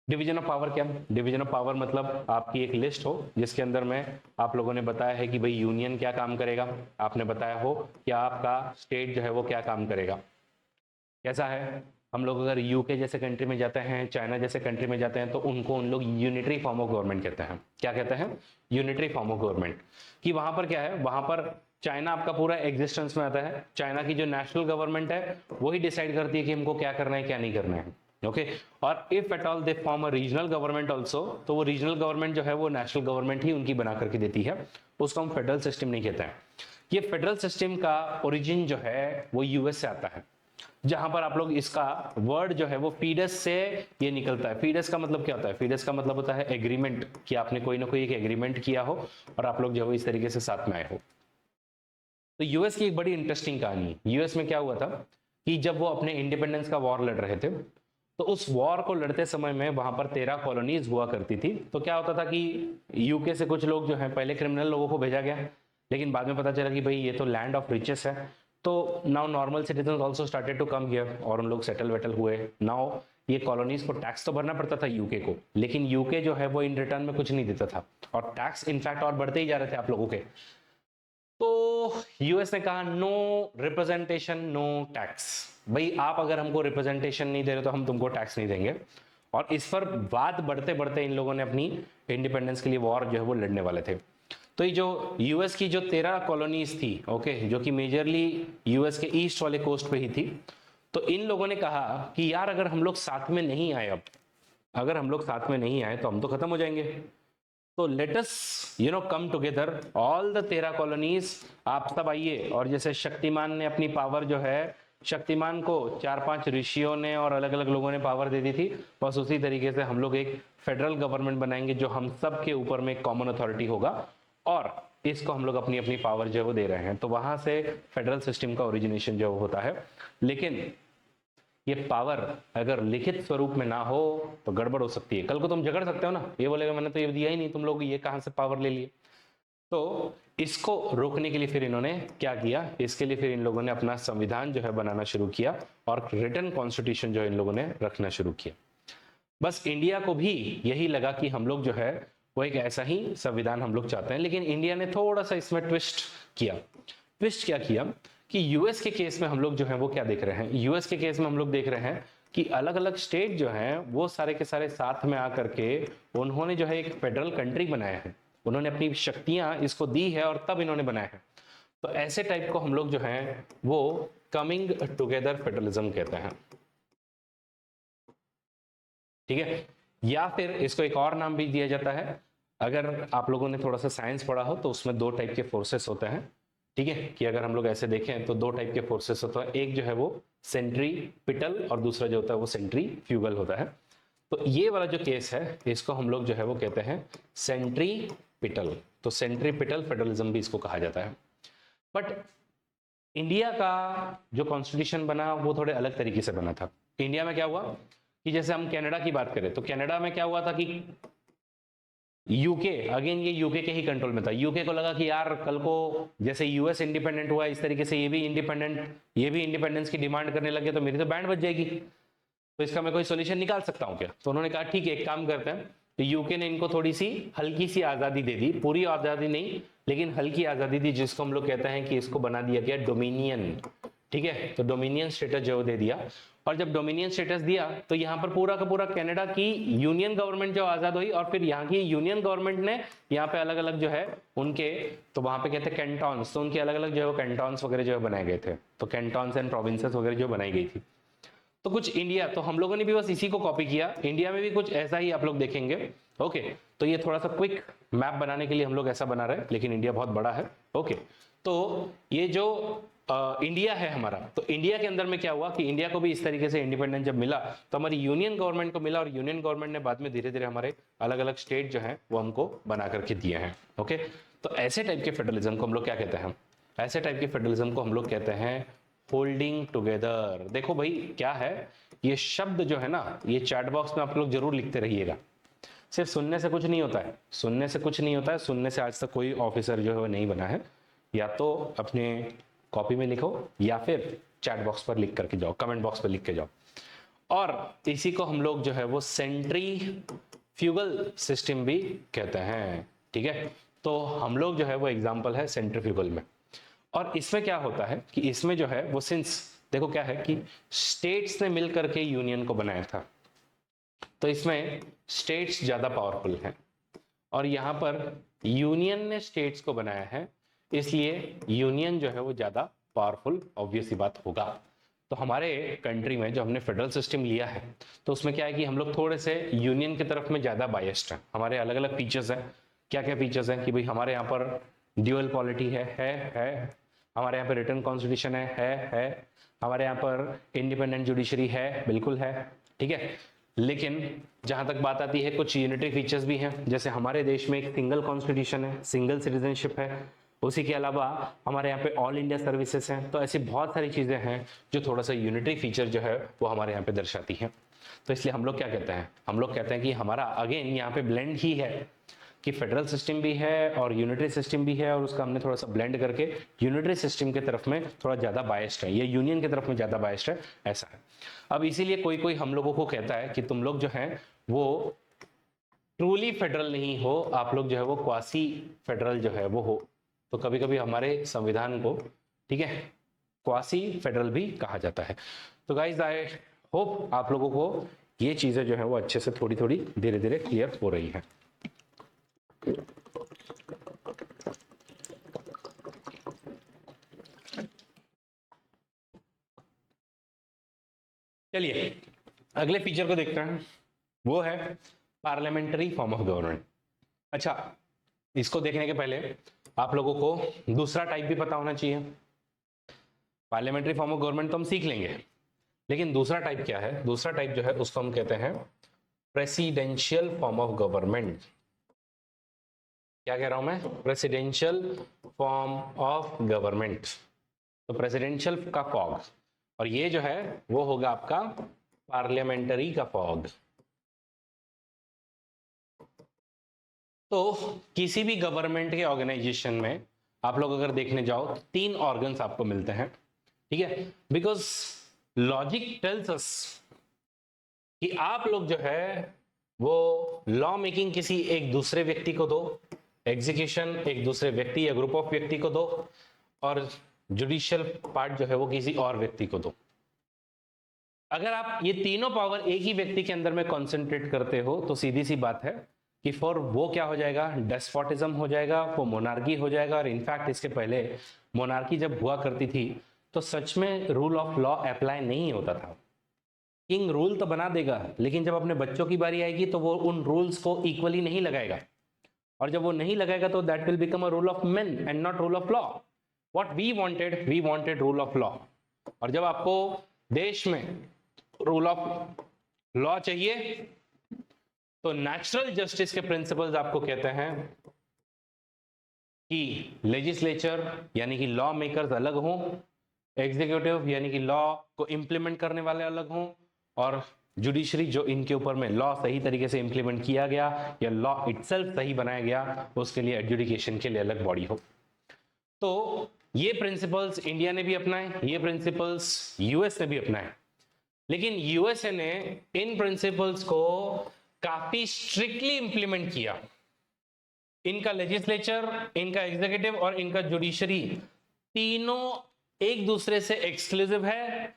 डिवीजन ऑफ पावर क्या? डिवीजन ऑफ पावर मतलब आपकी एक लिस्ट हो जिसके अंदर में आप लोगों ने बताया है कि भाई यूनियन क्या काम करेगा, आपने बताया हो कि आपका स्टेट जो है वो क्या काम करेगा। कैसा है? हम लोग अगर यूके जैसे कंट्री में जाते हैं, चाइना जैसे कंट्री में जाते हैं, तो उनको उन लोग यूनिटरी फॉर्म ऑफ गवर्नमेंट कहते हैं। क्या कहते हैं? Unitary form of government. कि वहां पर क्या है, वहां पर चाइना आपका पूरा एग्जिस्टेंस में आता है। चाइना की जो नेशनल गवर्नमेंट है वही डिसाइड करती है कि हमको क्या करना है क्या नहीं करना है। ओके और if at all they form a regional government also, तो वो रीजनल गवर्नमेंट जो है वो नेशनल गवर्नमेंट ही उनकी बना करके देती है, उसको हम फेडरल सिस्टम नहीं कहते हैं। ये फेडरल सिस्टम का ओरिजिन जो है वो यूएस से आता है, जहां पर आप लोग इसका वर्ड जो है वो फीडस से ये निकलता है। फीडस का मतलब क्या होता है? फीडस का मतलब होता है एग्रीमेंट, कि आपने कोई ना कोई एक एग्रीमेंट किया हो और आप लोग जो है इस तरीके से साथ में आए हो। तो यूएस की एक बड़ी इंटरेस्टिंग कहानी है। यूएस में क्या हुआ था कि जब वो अपने इंडिपेंडेंस का वॉर लड़ रहे थे, तो उस वॉर को लड़ते समय में वहां पर 13 कॉलोनीज हुआ करती थी। तो क्या होता था कि यूके से कुछ लोग जो है, पहले क्रिमिनल लोगों को भेजा गया, लेकिन बाद में पता चला कि भाई ये तो लैंड ऑफ रिचेस है, तो now normal citizen also started to come here, और उन लोग सेटल वेटल हुए। नाउ ये कॉलोनीज को टैक्स तो भरना पड़ता था यूके को, लेकिन यूके जो है वो इन रिटर्न में कुछ नहीं देता था, और टैक्स इनफैक्ट और बढ़ते ही जा रहे थे आप लोगों के। तो यूएस ने कहा नो रिप्रेजेंटेशन नो टैक्स। भाई आप अगर हमको रिप्रेजेंटेशन नहीं दे रहे तो हम तुमको टैक्स नहीं देंगे। और इस पर बात बढ़ते बढ़ते इन लोगों ने अपनी इंडिपेंडेंस के लिए वॉर जो है वो लड़ने वाले थे। तो ये जो यूएस की जो 13 कॉलोनीज थी, ओके, जो कि मेजरली यूएस के ईस्ट वाले कोस्ट पे ही थी, तो इन लोगों ने कहा कि यार अगर हम लोग साथ में नहीं आए, अब अगर हम लोग साथ में नहीं आए तो हम तो खत्म हो जाएंगे। तो let us come together all the 13 colonies, आप सब आइए। और जैसे शक्तिमान ने अपनी पावर जो है, शक्तिमान को 4-5 ऋषियों ने और अलग अलग लोगों ने पावर दे दी थी, बस उसी तरीके से हम लोग एक फेडरल गवर्नमेंट बनाएंगे जो हम सब के ऊपर में कॉमन अथॉरिटी होगा, और इसको हम लोग अपनी अपनी पावर जो है वो दे रहे हैं। तो वहां से फेडरल सिस्टम का ओरिजिनेशन जो होता है। लेकिन ये पावर अगर लिखित स्वरूप में ना हो तो गड़बड़ हो सकती है। कल को तुम झगड़ सकते हो ना, ये बोलेगा मैंने तो ये दिया ही नहीं, तुम लोग ये कहां से पावर ले लिए। तो इसको रोकने के लिए फिर इन्होंने क्या किया, इसके लिए फिर इन लोगों ने अपना संविधान जो है बनाना शुरू किया, और रिटन कॉन्स्टिट्यूशन जो इन लोगों ने रखना शुरू किया। बस इंडिया को भी यही लगा कि हम लोग जो है वो एक ऐसा ही संविधान हम लोग चाहते हैं, लेकिन इंडिया ने थोड़ा सा इसमें ट्विस्ट किया। ट्विस्ट क्या किया कि यूएस के केस में हम लोग जो है वो क्या देख रहे हैं, यूएस के केस में हम लोग देख रहे हैं कि अलग अलग स्टेट जो हैं वो सारे के सारे साथ में आकर के उन्होंने जो है एक फेडरल कंट्री बनाया है, उन्होंने अपनी शक्तियां इसको दी है और तब इन्होंने बनाया है। तो ऐसे टाइप को हम लोग जो है वो कमिंग टुगेदर फेडरलिज्म कहते हैं, ठीक है। या फिर इसको एक और नाम भी दिया जाता है, अगर आप लोगों ने थोड़ा सा साइंस पढ़ा हो तो उसमें 2 टाइप के फोर्सेस होते हैं, ठीक है। कि अगर हम लोग ऐसे देखें तो 2 टाइप के फोर्सेस होता है, एक जो है वो सेंट्रीपिटल और दूसरा जो होता है वो सेंट्रीफ्यूगल होता है। तो ये वाला जो केस है इसको हम लोग जो है वो कहते हैं सेंट्रीपिटल। तो सेंट्रीपिटल फेडरलिज्म भी इसको कहा जाता है। बट इंडिया का जो कॉन्स्टिट्यूशन बना वो थोड़े अलग तरीके से बना था। इंडिया में क्या हुआ कि जैसे हम कनाडा की बात करें तो कनाडा में क्या हुआ था कि यूके, अगेन ये यूके के ही कंट्रोल में था। यूके को लगा कि यार कल को जैसे यूएस इंडिपेंडेंट हुआ इस तरीके से ये भी इंडिपेंडेंस की डिमांड करने लगे, तो मेरी तो बैंड बच जाएगी, तो इसका मैं कोई सोल्यूशन निकाल सकता हूँ क्या। तो उन्होंने कहा ठीक है एक काम करते हैं। तो यूके ने इनको थोड़ी सी हल्की सी आज़ादी दे दी, पूरी आज़ादी नहीं लेकिन हल्की आज़ादी दी, जिसको हम लोग कहते हैं कि इसको बना दिया गया डोमिनियन, ठीक है। तो डोमिनियन स्टेटस जो दे दिया, और जब डोमिनियन स्टेटस दिया तो यहाँ पर पूरा का पूरा कनाडा की यूनियन गवर्नमेंट जो आज़ाद हुई, और फिर यहाँ की यूनियन गवर्नमेंट ने यहाँ पे अलग अलग जो है उनके, तो वहाँ पे कहते हैं कैंटॉन्स, तो उनके अलग अलग जो है कैंटॉन्स वगैरह जो है बनाए गए थे। तो कैंटॉन्स एंड प्रोविंसेस वगैरह जो बनाई गई थी। तो कुछ इंडिया, तो हम लोगों ने भी बस इसी को कॉपी किया, इंडिया में भी कुछ ऐसा ही आप लोग देखेंगे। ओके तो ये थोड़ा सा क्विक मैप बनाने के लिए हम लोग ऐसा बना रहे हैं, लेकिन इंडिया बहुत बड़ा है। ओके तो ये जो इंडिया है हमारा, तो इंडिया के अंदर में क्या हुआ कि इंडिया को भी इस तरीके से इंडिपेंडेंस जब मिला तो हमारी यूनियन गवर्नमेंट को मिला, और यूनियन गवर्नमेंट ने बाद में धीरे धीरे हमारे अलग अलग स्टेट जो हैं वो हमको बना करके दिए हैं। ओके तो ऐसे टाइप के फेडरलिज्म को हम लोग क्या कहते हैं, ऐसे टाइप के फेडरलिज्म को हम लोग कहते हैं होल्डिंग टुगेदर। देखो भाई क्या है, ये शब्द जो है ना ये चैट बॉक्स में आप लोग जरूर लिखते रहिएगा। सिर्फ सुनने से कुछ नहीं होता है, सुनने से कुछ नहीं होता है, सुनने से आज तक कोई ऑफिसर जो है वो नहीं बना है। या तो अपने कॉपी में लिखो या फिर चैट बॉक्स पर लिख करके जाओ, कमेंट बॉक्स पर लिख के जाओ। और इसी को हम लोग जो है वो सेंट्रीफ्यूगल सिस्टम भी कहते हैं, ठीक है। तो हम लोग जो है वो एग्जाम्पल है सेंट्रीफ्यूगल में। और इसमें क्या होता है कि इसमें जो है वो सिंस देखो क्या है कि स्टेट्स ने मिलकर के यूनियन को बनाया था, तो इसमें स्टेट्स ज्यादा पावरफुल हैं, और यहां पर यूनियन ने स्टेट्स को बनाया है, इसलिए यूनियन जो है वो ज्यादा पावरफुल ऑब्वियस ही बात होगा। तो हमारे कंट्री में जो हमने फेडरल सिस्टम लिया है, तो उसमें क्या है कि हम लोग थोड़े से यूनियन की तरफ में ज्यादा बायस्ड हैं। हमारे अलग अलग फीचर्स हैं। क्या क्या फीचर्स हैं कि भाई हमारे यहाँ पर ड्यूअल पॉलिटी है, हमारे यहाँ पर रिटर्न कॉन्स्टिट्यूशन है, हमारे यहाँ पर इंडिपेंडेंट जुडिशरी है, बिल्कुल है, ठीक है। लेकिन जहां तक बात आती है कुछ यूनिटरी फीचर्स भी हैं, जैसे हमारे देश में एक सिंगल कॉन्स्टिट्यूशन है, सिंगल सिटीजनशिप है, उसी के अलावा हमारे यहाँ पे ऑल इंडिया सर्विसेज हैं। तो ऐसी बहुत सारी चीजें हैं जो थोड़ा सा यूनिटरी फीचर जो है वो हमारे यहाँ पे दर्शाती हैं। तो इसलिए हम लोग क्या कहते हैं, हम लोग कहते हैं कि हमारा अगेन यहाँ पे ब्लेंड ही है कि फेडरल सिस्टम भी है और यूनिटरी सिस्टम भी है, और उसका हमने थोड़ा सा ब्लेंड करके यूनिटरी सिस्टम की तरफ में थोड़ा ज्यादा बायस्ड है, ये यूनियन की तरफ में ज्यादा बायस्ड है, ऐसा है। अब इसीलिए कोई कोई हम लोगों को कहता है कि तुम लोग जो है वो ट्रूली फेडरल नहीं हो, आप लोग जो है वो क्वासी फेडरल जो है वो हो। तो कभी कभी हमारे संविधान को, ठीक है, क्वासी फेडरल भी कहा जाता है। तो गाइज आई होप आप लोगों को ये चीजें जो है वो अच्छे से थोड़ी थोड़ी धीरे धीरे क्लियर हो रही है। चलिए अगले फीचर को देखते हैं, वो है पार्लियामेंट्री फॉर्म ऑफ गवर्नमेंट। अच्छा, इसको देखने के पहले आप लोगों को दूसरा टाइप भी पता होना चाहिए। पार्लियामेंट्री फॉर्म ऑफ गवर्नमेंट तो हम सीख लेंगे, लेकिन दूसरा टाइप क्या है, दूसरा टाइप जो है उसको हम कहते हैं प्रेसिडेंशियल फॉर्म ऑफ गवर्नमेंट। क्या कह रहा हूं मैं, प्रेसिडेंशियल फॉर्म ऑफ गवर्नमेंट। तो प्रेसिडेंशियल का फॉग, और ये जो है वो होगा आपका पार्लियामेंटरी का फॉग। तो किसी भी गवर्नमेंट के ऑर्गेनाइजेशन में आप लोग अगर देखने जाओ, तीन ऑर्गन्स आपको मिलते हैं, ठीक है। बिकॉज लॉजिक टेल्स अस कि आप लोग जो है वो लॉ मेकिंग किसी एक दूसरे व्यक्ति को दो, एग्जीक्यूशन एक दूसरे व्यक्ति या ग्रुप ऑफ व्यक्ति को दो, और जुडिशियल पार्ट जो है वो किसी और व्यक्ति को दो। अगर आप ये तीनों पावर एक ही व्यक्ति के अंदर में कॉन्सेंट्रेट करते हो तो सीधी सी बात है कि फॉर वो क्या हो जाएगा, डेस्पोटिज्म हो जाएगा, वो मोनार्की हो जाएगा। और इनफैक्ट इसके पहले मोनार्की जब हुआ करती थी तो सच में रूल ऑफ लॉ अप्लाई नहीं होता था। किंग रूल तो बना देगा, लेकिन जब अपने बच्चों की बारी आएगी तो वो उन रूल्स को इक्वली नहीं लगाएगा, और जब वो नहीं लगाएगा तो that will become a rule of men and not rule of law. What we wanted rule of law. और जब आपको देश में रूल ऑफ लॉ चाहिए तो नेचुरल जस्टिस के प्रिंसिपल्स आपको कहते हैं कि लेजिस्लेचर यानी कि लॉ मेकर्स अलग हों, एग्जीक्यूटिव यानी कि लॉ को इंप्लीमेंट करने वाले अलग हों, और जुडिशरी जो इनके ऊपर में लॉ सही तरीके से इंप्लीमेंट किया गया या लॉ इटसेल्फ सही बनाया गया उसके लिए एडजुडिकेशन के लिए अलग बॉडी हो। तो ये प्रिंसिपल्स इंडिया ने भी अपनाए, ये प्रिंसिपल्स यूएस ने भी अपनाए, लेकिन यूएसए ने इन प्रिंसिपल्स को काफी स्ट्रिक्टली इंप्लीमेंट किया। इनका लेजिस्लेचर, इनका एग्जीक्यूटिव और इनका जुडिशरी तीनों एक दूसरे से एक्सक्लूसिव है,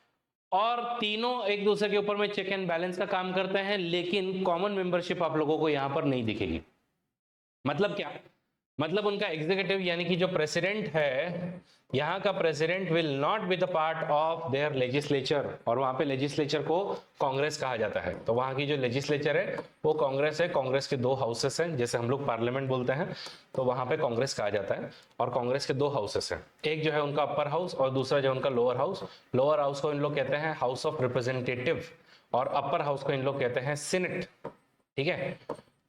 और तीनों एक दूसरे के ऊपर में चेक एंड बैलेंस का काम करते हैं, लेकिन कॉमन मेंबरशिप आप लोगों को यहां पर नहीं दिखेगी। मतलब क्या, मतलब उनका एग्जीक्यूटिव यानी कि जो प्रेसिडेंट है, यहाँ का president will not be the part of their legislature, और वहां पे लेजिस्लेचर को कांग्रेस कहा जाता है। तो वहां की जो लेजिस्लेचर है वो कांग्रेस है, कांग्रेस के दो हाउसेस हैं, जैसे हम लोग पार्लियामेंट बोलते हैं तो वहां पे कांग्रेस कहा जाता है, और कांग्रेस के दो हाउसेस हैं, एक जो है उनका अपर हाउस और दूसरा जो उनका लोअर हाउस। लोअर हाउस को इन लोग कहते हैं हाउस ऑफ रिप्रेजेंटेटिव, और अपर हाउस को इन लोग कहते हैं सीनेट, ठीक है।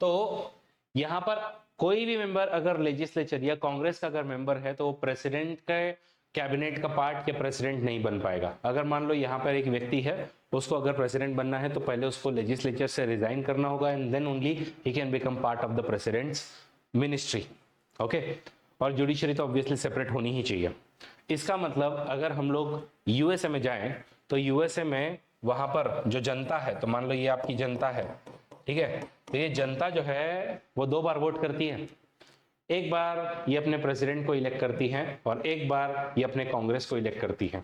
तो यहाँ पर कोई भी मेंबर अगर लेजिस्लेचर या कांग्रेस का अगर मेंबर है तो वो प्रेसिडेंट के कैबिनेट का पार्ट या प्रेसिडेंट नहीं बन पाएगा। अगर मान लो यहाँ पर एक व्यक्ति है, उसको अगर प्रेसिडेंट बनना है तो पहले उसको लेजिस्लेचर से रिजाइन करना होगा, and then only he can become part of the president's ministry, okay. और जुडिशरी तो ऑब्वियसली सेपरेट होनी ही चाहिए। इसका मतलब अगर हम लोग यूएसए में जाएं तो यूएसए में वहां पर जो जनता है, तो मान लो ये आपकी जनता है, ठीक है, तो ये जनता जो है वो दो बार वोट करती है, एक बार ये अपने प्रेसिडेंट को इलेक्ट करती है और एक बार ये अपने कांग्रेस को इलेक्ट करती है।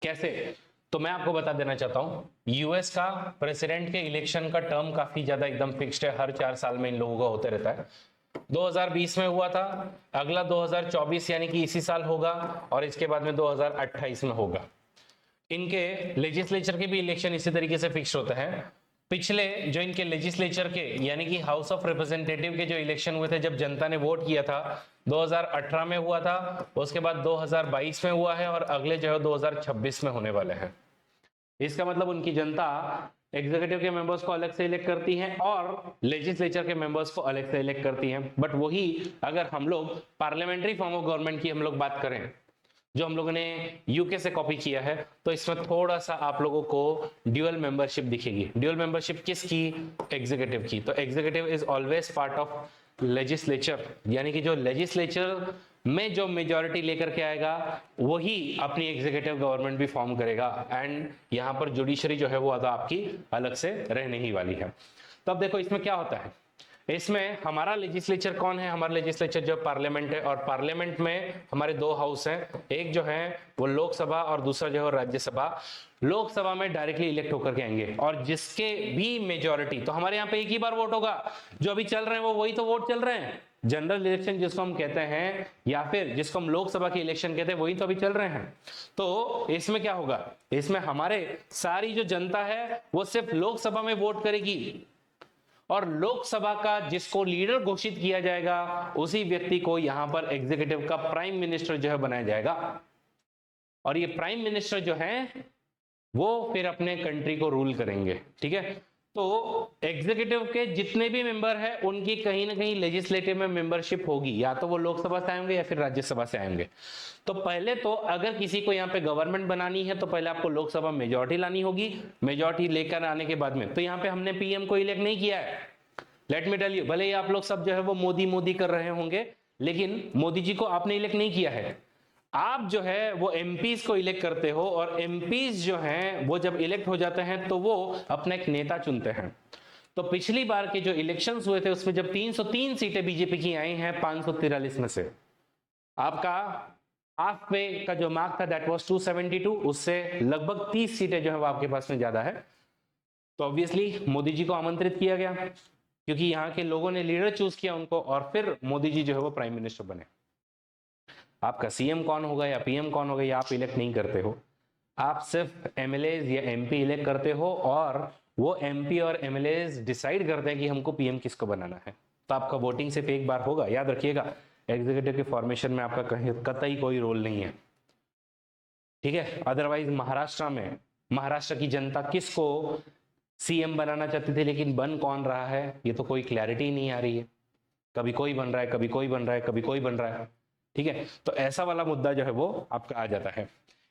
कैसे? तो मैं आपको बता देना चाहता हूं, यूएस का प्रेसिडेंट के इलेक्शन का टर्म काफी ज्यादा एकदम फिक्स्ड है, हर 4 साल में इन लोगों का होते रहता है। 2020 में हुआ था, अगला 2024 यानी कि इसी साल होगा, और इसके बाद में 2028 में होगा। इनके लेजिस्लेचर के भी इलेक्शन इसी तरीके से फिक्स होते हैं। पिछले जो इनके लेजिस्लेचर के यानी कि हाउस ऑफ रिप्रेजेंटेटिव के जो इलेक्शन हुए थे, जब जनता ने वोट किया था, 2018 में हुआ था, उसके बाद 2022 में हुआ है, और अगले जो है 2026 में होने वाले हैं। इसका मतलब उनकी जनता एग्जीक्यूटिव के मेंबर्स को अलग से इलेक्ट करती है और लेजिस्लेचर के मेंबर्स को अलग से इलेक्ट करती है। बट वही अगर हम लोग पार्लियामेंट्री फॉर्म ऑफ गवर्नमेंट की हम लोग बात करें, जो हम लोगों ने यूके से कॉपी किया है, तो इसमें थोड़ा सा आप लोगों को ड्यूअल मेंबरशिप दिखेगी। ड्यूअल मेंबरशिप किसकी? एग्जीक्यूटिव की। तो executive is always part of legislature, यानी कि जो लेजिस्लेचर में जो मेजॉरिटी लेकर के आएगा वही अपनी एग्जीक्यूटिव गवर्नमेंट भी फॉर्म करेगा। एंड यहाँ पर जुडिशरी जो है वो आपकी अलग से रहने ही वाली है। तो अब देखो इसमें क्या होता है, इसमें हमारा लेजिस्लेचर कौन है? हमारा लेजिस्लेचर जो पार्लियामेंट है, और पार्लियामेंट में हमारे दो हाउस हैं, एक जो है वो लोकसभा और दूसरा जो है राज्यसभा। लोकसभा में डायरेक्टली इलेक्ट होकर के आएंगे, और जिसके भी मेजॉरिटी, तो हमारे यहाँ पे एक ही बार वोट होगा, जो अभी चल रहे हैं वो वही तो वोट चल रहे हैं। जनरल इलेक्शन जिसको हम कहते हैं, या फिर जिसको हम लोकसभा के इलेक्शन कहते हैं, वही तो अभी चल रहे हैं। तो इसमें क्या होगा, इसमें हमारे सारी जो जनता है वो सिर्फ लोकसभा में वोट करेगी, और लोकसभा का जिसको लीडर घोषित किया जाएगा उसी व्यक्ति को यहां पर एग्जीक्यूटिव का प्राइम मिनिस्टर जो है बनाया जाएगा। और ये प्राइम मिनिस्टर जो है वो फिर अपने कंट्री को रूल करेंगे। ठीक है, तो एग्जीक्यूटिव के जितने भी मेंबर हैं उनकी कहीं ना कहीं लेजिस्लेटिव में मेंबरशिप होगी, या तो वो लोकसभा से आएंगे या फिर राज्यसभा से आएंगे। तो पहले तो अगर किसी को यहाँ पे गवर्नमेंट बनानी है तो पहले आपको लोकसभा मेजॉरिटी लानी होगी। मेजॉरिटी लेकर आने के बाद में, तो यहाँ पे हमने पीएम को इलेक्ट नहीं किया है, लेट मी टेल यू। भले ही आप लोग सब जो है वो मोदी मोदी कर रहे होंगे, लेकिन मोदी जी को आपने इलेक्ट नहीं किया है। आप जो है वो एमपीज को इलेक्ट करते हो, और एमपीज जो हैं वो जब इलेक्ट हो जाते हैं तो वो अपना एक नेता चुनते हैं। तो पिछली बार के जो इलेक्शंस हुए थे उसमें जब 303 सीटें बीजेपी की आई हैं 543 में से, आपका हाफ पे का जो मार्क था दैट वाज 272, उससे लगभग 30 सीटें जो है वो आपके पास में ज्यादा है। तो ऑब्वियसली मोदी जी को आमंत्रित किया गया, क्योंकि यहाँ के लोगों ने लीडर चूज किया उनको, और फिर मोदी जी जो है वो प्राइम मिनिस्टर बने। आपका सीएम कौन होगा या पीएम कौन होगा, या आप इलेक्ट नहीं करते हो, आप सिर्फ एमएलएज या एमपी इलेक्ट करते हो, और वो एमपी और एमएलएज डिसाइड करते हैं कि हमको पीएम किसको बनाना है। तो आपका वोटिंग सिर्फ एक बार होगा, याद रखिएगा। एग्जीक्यूटिव के फॉर्मेशन में आपका कहीं कतई कोई रोल नहीं है। ठीक है, अदरवाइज महाराष्ट्र की जनता किसको सीएम बनाना चाहती थी, लेकिन बन कौन रहा है ये तो कोई क्लैरिटी नहीं आ रही है। कभी कोई बन रहा है, कभी कोई बन रहा है, कभी कोई बन रहा है। ठीक है, तो ऐसा वाला मुद्दा जो है वो आपका आ जाता है।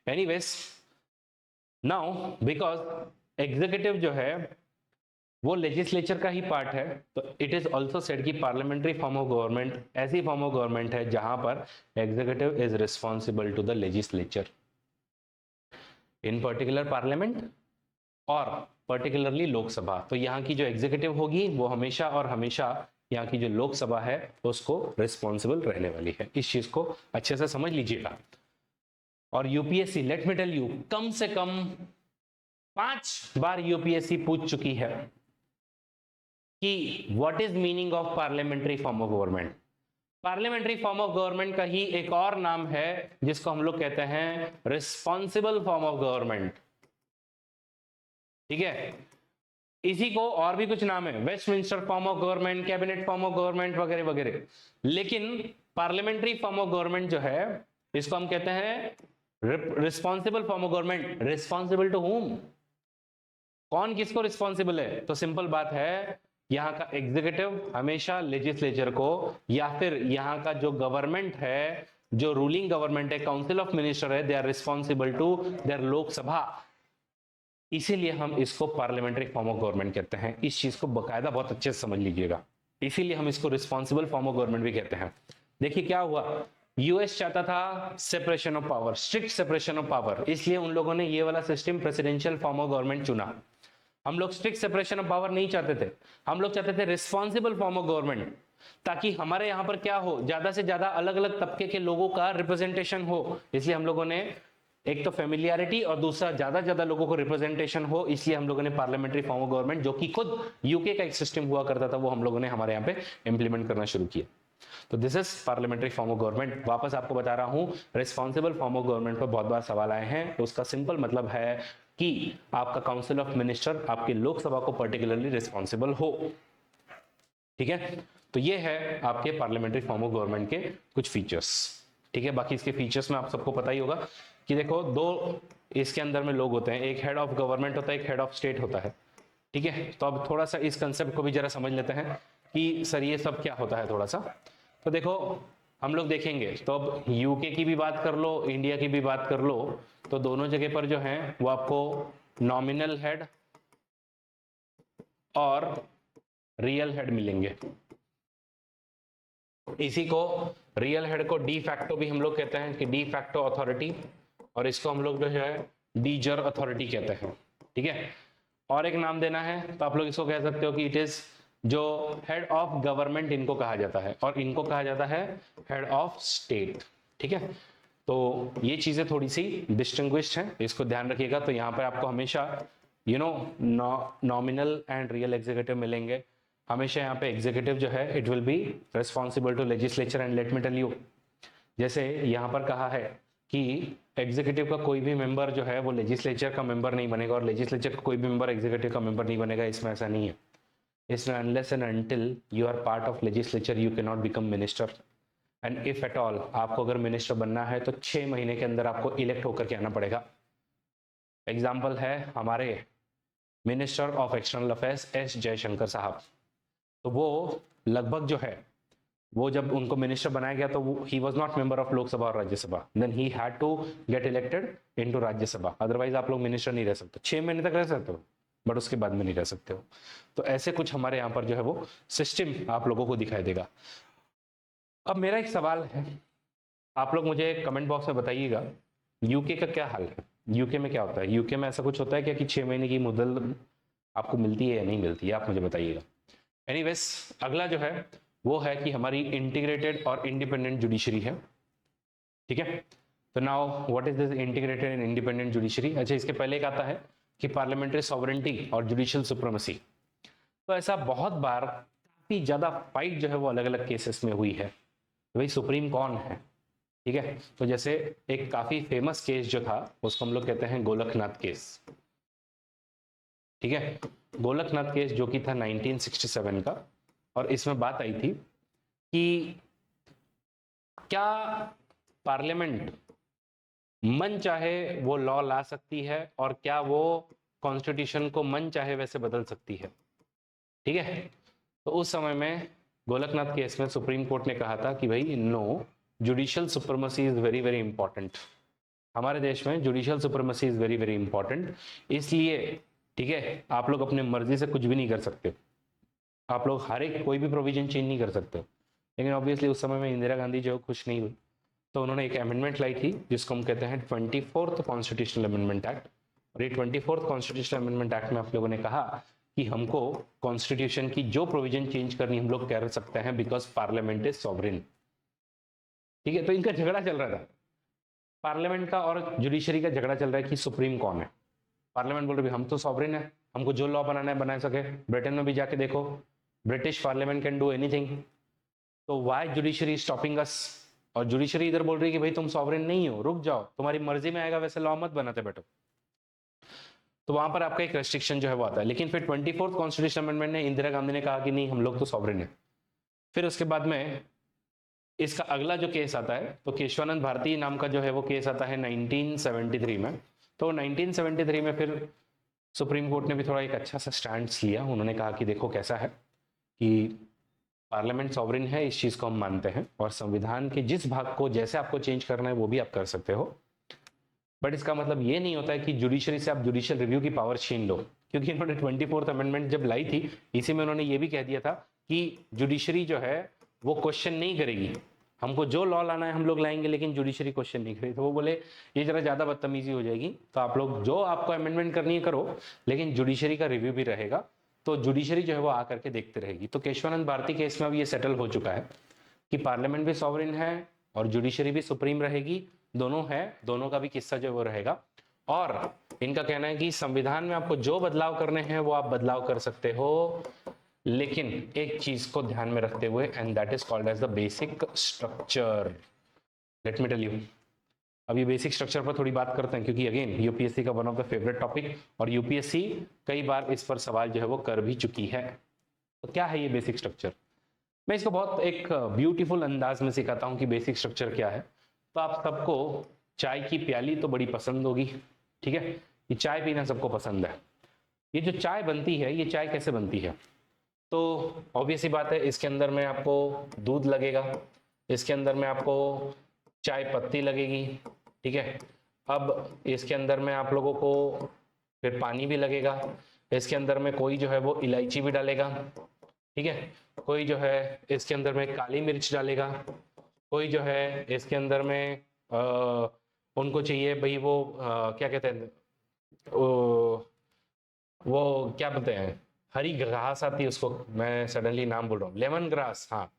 एनीवेज, नाउ बिकॉज एग्जीक्यूटिव जो है वो लेजिस्लेचर का ही पार्ट है, तो इट इज ऑल्सो सेड कि पार्लियामेंट्री फॉर्म ऑफ गवर्नमेंट ऐसी फॉर्म ऑफ गवर्नमेंट है जहां पर executive is responsible to the legislature in particular parliament, और पर्टिकुलरली लोकसभा। तो यहाँ की जो एग्जीक्यूटिव होगी वो हमेशा और हमेशा यहाँ की जो लोकसभा है उसको रिस्पॉन्सिबल रहने वाली है। इस चीज को अच्छे से समझ लीजिएगा। और UPSC, let me tell you, कम से कम 5 बार यूपीएससी पूछ चुकी है कि what is meaning of parliamentary form of government. Parliamentary form of government का ही एक और नाम है जिसको हम लोग कहते हैं रिस्पॉन्सिबल फॉर्म ऑफ गवर्नमेंट। ठीक है, इसी को और भी कुछ नाम है, Westminster form of government, cabinet form of government वगैरह वगैरह। लेकिन पार्लियामेंट्री फॉर्म ऑफ गवर्नमेंट जो है इसको हम कहते हैं responsible form of government. Responsible to whom, कौन किसको रिस्पॉन्सिबल है? तो सिंपल बात है, यहाँ का एग्जीक्यूटिव हमेशा लेजिस्लेचर को, या फिर यहाँ का जो गवर्नमेंट है, जो रूलिंग गवर्नमेंट है, काउंसिल ऑफ मिनिस्टर है, they are responsible to their Lok Sabha. इसीलिए हम इसको पार्लियामेंट्री फॉर्म ऑफ गवर्नमेंट कहते हैं। इस चीज को बकायदा बहुत अच्छे से समझ लीजिएगा। इसीलिए हम इसको रिस्पॉन्सिबल फॉर्म ऑफ गवर्नमेंट भी कहते हैं। देखिए क्या हुआ, यूएस चाहता था separation of power, strict separation of power, इसलिए उन लोगों ने ये वाला system presidential form of government चुना। हम लोग स्ट्रिक्ट सेपरेशन ऑफ पावर नहीं चाहते थे, हम लोग चाहते थे रिस्पॉन्सिबल फॉर्म ऑफ गवर्नमेंट, ताकि हमारे यहाँ पर क्या हो, ज्यादा से ज्यादा अलग अलग तबके के लोगों का रिप्रेजेंटेशन हो। इसलिए हम लोगों ने एक तो फेमिलियरिटी और दूसरा ज्यादा लोगों को रिप्रेजेंटेशन हो, इसलिए हम लोगों ने पार्लियामेंट्री फॉर्म ऑफ गवर्नमेंट, जो कि खुद यूके का एक सिस्टम हुआ करता था, वो हम लोगों ने हमारे यहाँ पे इंप्लीमेंट करना शुरू किया। तो this is parliamentary form of government. वापस आपको बता रहा हूं, रिस्पॉन्सिबल फॉर्म ऑफ गवर्नमेंट पर बहुत बार सवाल आए हैं। तो उसका सिंपल मतलब है कि आपका काउंसिल ऑफ मिनिस्टर आपकी लोकसभा को पर्टिकुलरली रिस्पॉन्सिबल हो। ठीक है, तो ये है आपके पार्लियामेंट्री फॉर्म ऑफ गवर्नमेंट के कुछ फीचर्स। ठीक है, बाकी इसके फीचर्स में आप सबको पता ही होगा कि देखो, दो इसके अंदर में लोग होते हैं, एक हेड ऑफ गवर्नमेंट होता है, एक हेड ऑफ स्टेट होता है। ठीक है, तो अब थोड़ा सा इस कंसेप्ट को भी जरा समझ लेते हैं कि सर ये सब क्या होता है थोड़ा सा। तो देखो, हम लोग देखेंगे तो अब यूके की भी बात कर लो, इंडिया की भी बात कर लो, तो दोनों जगह पर जो है वो आपको नॉमिनल हेड और रियल हेड मिलेंगे। इसी को रियल हेड को डी फैक्टो भी हम लोग कहते हैं कि डी फैक्टो अथॉरिटी, और इसको हम लोग जो है डी जर अथॉरिटी कहते हैं। ठीक है, और एक नाम देना है तो आप लोग इसको कह सकते हो कि इट इज जो हेड ऑफ गवर्नमेंट इनको कहा जाता है, और इनको कहा जाता है हेड ऑफ स्टेट। ठीक है, तो ये चीजें थोड़ी सी डिस्टिंग्विश्ड हैं, इसको ध्यान रखिएगा। तो यहाँ पर आपको हमेशा नॉमिनल एंड रियल एग्जीक्यूटिव मिलेंगे। हमेशा यहाँ पे एग्जीक्यूटिव जो है it will be responsible to legislature, and let me tell you, जैसे यहाँ पर कहा है कि एग्जीक्यूटिव का कोई भी मेंबर जो है वो लेजिस्लेचर का मेंबर नहीं बनेगा, और लेजिस्लेचर का कोई भी मेंबर एग्जीक्यूटिव का मेंबर नहीं बनेगा, इसमें ऐसा नहीं है। इसमें unless and until you are part of legislature you can not become minister, and if at all आपको अगर मिनिस्टर बनना है तो 6 महीने के अंदर आपको इलेक्ट होकर के आना पड़ेगा। एग्जाम्पल है हमारे minister of external affairs S Jaishankar साहब, तो वो लगभग जो है वो जब उनको मिनिस्टर बनाया गया तो he was not member of Lok Sabha और Rajya Sabha, then he had to get elected into Rajya Sabha, otherwise आप लोग मिनिस्टर नहीं रह सकते। 6 महीने तक रह सकते हो बट उसके बाद में नहीं रह सकते हो। तो ऐसे कुछ हमारे यहाँ पर जो है वो सिस्टम आप लोगों को दिखाई देगा। अब मेरा एक सवाल है, आप लोग मुझे कमेंट बॉक्स में बताइएगा यूके का क्या हाल है, यूके में क्या होता है, यूके में ऐसा कुछ होता है क्या कि 6 महीने की मुद्दत आपको मिलती है या नहीं मिलती है, आप मुझे बताइएगा। एनीवेज, अगला जो है वो है कि हमारी इंटीग्रेटेड और इंडिपेंडेंट जुडिशरी है। ठीक है, तो now what is this integrated and independent judiciary. अच्छा, इसके पहले एक आता है कि पार्लियामेंट्री सॉवरेंटी और जुडिशियल सुप्रीमेसी। तो ऐसा बहुत बार काफी ज्यादा फाइट जो है वो अलग अलग केसेस में हुई है, तो भाई सुप्रीम कौन है। ठीक है, तो जैसे एक काफी फेमस केस जो था उसको हम लोग कहते हैं गोलकनाथ केस। ठीक है, गोलकनाथ केस जो कि था 1967 का, और इसमें बात आई थी कि क्या पार्लियामेंट मन चाहे वो लॉ ला सकती है और क्या वो कॉन्स्टिट्यूशन को मन चाहे वैसे बदल सकती है। ठीक है, तो उस समय में गोलकनाथ केस में सुप्रीम कोर्ट ने कहा था कि भाई no, judicial supremacy is very very important, हमारे देश में judicial supremacy is very very important, इसलिए ठीक है आप लोग अपने मर्जी से कुछ भी नहीं कर सकते, आप लोग हर एक कोई भी प्रोविजन चेंज नहीं कर सकते। लेकिन ऑब्वियसली उस समय में इंदिरा गांधी जो खुश नहीं हुई, तो उन्होंने एक अमेंडमेंट लाई थी जिसको हम कहते हैं 24th कॉन्स्टिट्यूशनल अमेंडमेंट एक्ट। और ये 24th कॉन्स्टिट्यूशनल अमेंडमेंट एक्ट में आप लोगों ने कहा कि हमको कॉन्स्टिट्यूशन की जो प्रोविजन चेंज करनी हम लोग कर सकते हैं बिकॉज पार्लियामेंट इज सॉवरेन। ठीक है, तो इनका झगड़ा चल रहा था, पार्लियामेंट का और जुडिशरी का झगड़ा चल रहा है कि सुप्रीम कौन है। पार्लियामेंट बोल रही हम तो सॉवरेन है, हमको जो लॉ बनाना है बना सके। ब्रिटेन में भी जाके देखो, British parliament can do anything, तो व्हाई जुडिशरी स्टॉपिंग अस। और जुडिशरी इधर बोल रही है कि भाई तुम सॉवरेन नहीं हो, रुक जाओ, तुम्हारी मर्जी में आएगा वैसे लॉ मत बनाते बैठो। तो वहां पर आपका एक रेस्ट्रिक्शन जो है वो आता है। लेकिन फिर 24th कॉन्स्टिट्यूशन अमेंडमेंट ने, इंदिरा गांधी ने कहा कि नहीं हम लोग तो सॉवरेन है। फिर उसके बाद में इसका अगला जो केस आता है तो केशवानंद भारती नाम का जो है वो केस आता है 1973 में। तो 1973 में फिर सुप्रीम कोर्ट ने भी थोड़ा एक अच्छा सा स्टैंड लिया, उन्होंने कहा कि देखो कैसा है कि पार्लियामेंट सॉवरेन है, इस चीज को हम मानते हैं, और संविधान के जिस भाग को जैसे आपको चेंज करना है वो भी आप कर सकते हो, बट इसका मतलब ये नहीं होता है कि जुडिशरी से आप जुडिशियल रिव्यू की पावर छीन लो। क्योंकि इन्होंने 24th अमेंडमेंट जब लाई थी, इसी में उन्होंने ये भी कह दिया था कि जुडिशरी जो है वो क्वेश्चन नहीं करेगी, हमको जो लॉ लाना है हम लोग लाएंगे, लेकिन जुडिशरी क्वेश्चन नहीं करेगी। तो वो बोले ये जरा ज्यादा बदतमीजी हो जाएगी, तो आप लोग जो आपको अमेंडमेंट करनी है करो, लेकिन जुडिशरी का रिव्यू भी रहेगा, तो जुडिशरी जो है वो आकर के देखते रहेगी। तो केशवानंद भारती केस में अब ये सेटल हो चुका है कि पार्लियामेंट भी सॉवरेन है और जुडिशरी भी सुप्रीम रहेगी, दोनों है, दोनों का भी किस्सा जो वो रहेगा। और इनका कहना है कि संविधान में आपको जो बदलाव करने हैं वो आप बदलाव कर सकते हो, लेकिन एक चीज को ध्यान में रखते हुए, and that is called as the basic structure. Let me tell you, अब ये बेसिक स्ट्रक्चर पर थोड़ी बात करते हैं, क्योंकि अगेन यूपीएससी का one of the favourite topic, और यूपीएससी कई बार इस पर सवाल जो है वो कर भी चुकी है। तो क्या है ये बेसिक स्ट्रक्चर? मैं इसको बहुत एक ब्यूटीफुल अंदाज में सिखाता हूं कि बेसिक स्ट्रक्चर क्या है। तो आप सबको चाय की प्याली तो बड़ी पसंद होगी, ठीक है, ये चाय पीना सबको पसंद है। ये जो चाय बनती है, ये चाय कैसे बनती है? तो ऑब्वियस ही बात है, इसके अंदर में आपको दूध लगेगा, इसके अंदर में आपको चाय पत्ती लगेगी, ठीक है। अब इसके अंदर में आप लोगों को फिर पानी भी लगेगा, इसके अंदर में कोई जो है वो इलायची भी डालेगा, ठीक है, कोई जो है इसके अंदर में काली मिर्च डालेगा, कोई जो है इसके अंदर में उनको चाहिए भाई वो क्या कहते हैं, वो क्या बोलते हैं, हरी घास आती है उसको, मैं सडनली नाम बोल रहा हूँ, लेमन ग्रास, हाँ,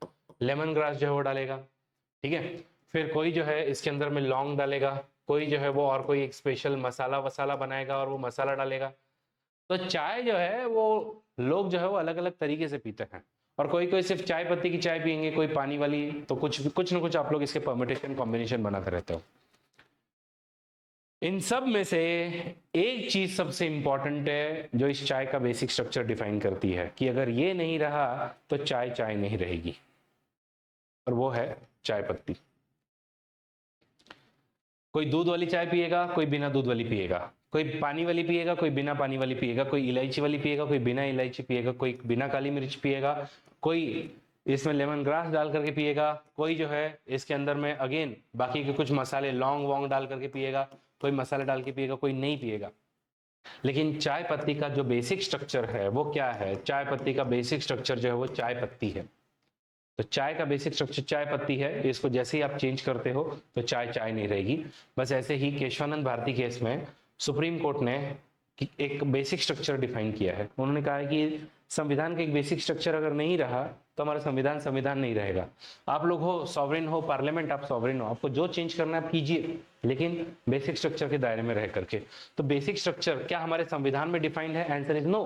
लेमन ग्रास जो है वो डालेगा, ठीक है। फिर कोई जो है इसके अंदर में लौंग डालेगा, कोई जो है वो और कोई एक स्पेशल मसाला वसाला बनाएगा और वो मसाला डालेगा। तो चाय जो है वो लोग जो है वो अलग अलग तरीके से पीते हैं, और कोई कोई सिर्फ चाय पत्ती की चाय पियेंगे, कोई पानी वाली, तो कुछ ना कुछ आप लोग इसके परम्यूटेशन कॉम्बिनेशन बनाते रहते हो। इन सब में से एक चीज सबसे इंपॉर्टेंट है जो इस चाय का बेसिक स्ट्रक्चर डिफाइन करती है कि अगर ये नहीं रहा तो चाय चाय नहीं रहेगी, और वो है चाय पत्ती। कोई दूध वाली चाय पिएगा, कोई बिना दूध वाली पिएगा, कोई पानी वाली पिएगा, कोई बिना पानी वाली पिएगा, कोई इलायची वाली पिएगा, कोई बिना इलायची पिएगा, कोई बिना काली मिर्च पिएगा, कोई इसमें लेमन ग्रास डाल करके पिएगा, कोई जो है इसके अंदर में अगेन बाकी के कुछ मसाले लौंग वोंग डाल करके पिएगा, कोई मसाले डाल के पिएगा, कोई नहीं पिएगा। लेकिन चाय पत्ती का जो बेसिक स्ट्रक्चर है वो क्या है? चाय पत्ती का बेसिक स्ट्रक्चर जो है वो चाय पत्ती है। तो चाय का बेसिक स्ट्रक्चर चाय पत्ती है, इसको जैसे ही आप चेंज करते हो तो चाय चाय नहीं रहेगी। बस ऐसे ही केशवानंद भारती केस में सुप्रीम कोर्ट ने एक बेसिक स्ट्रक्चर डिफाइन किया है। उन्होंने कहा है कि संविधान का एक बेसिक स्ट्रक्चर अगर नहीं रहा तो हमारा संविधान संविधान नहीं रहेगा। आप लोग हो सॉवरेन, हो पार्लियामेंट, आप सॉवरेन हो, आपको जो चेंज करना है आप कीजिए, लेकिन बेसिक स्ट्रक्चर के दायरे में रह करके। तो बेसिक स्ट्रक्चर क्या हमारे संविधान में डिफाइंड है? Answer is no.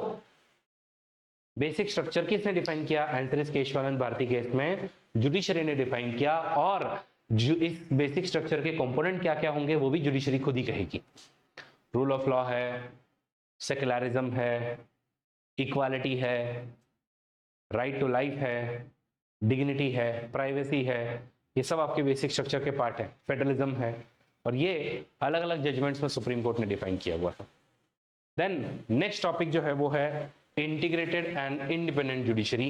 Basic structure किसने डिफाइन किया? Answer is Kesavananda Bharati case में जुडिशरी ने डिफाइन किया, और इस बेसिक स्ट्रक्चर के कंपोनेंट क्या क्या होंगे वो भी जुडिशरी खुद ही कहेगी। रूल ऑफ लॉ है, सेक्युलरिज्म है, इक्वालिटी है, राइट टू लाइफ है, डिग्निटी है, प्राइवेसी है, ये सब आपके बेसिक स्ट्रक्चर के पार्ट है। फेडरलिज्म है, और ये अलग अलग जजमेंट्स में सुप्रीम कोर्ट ने डिफाइन किया हुआ है। देन नेक्स्ट टॉपिक जो है वो है इंटीग्रेटेड एंड इंडिपेंडेंट जुडिशरी।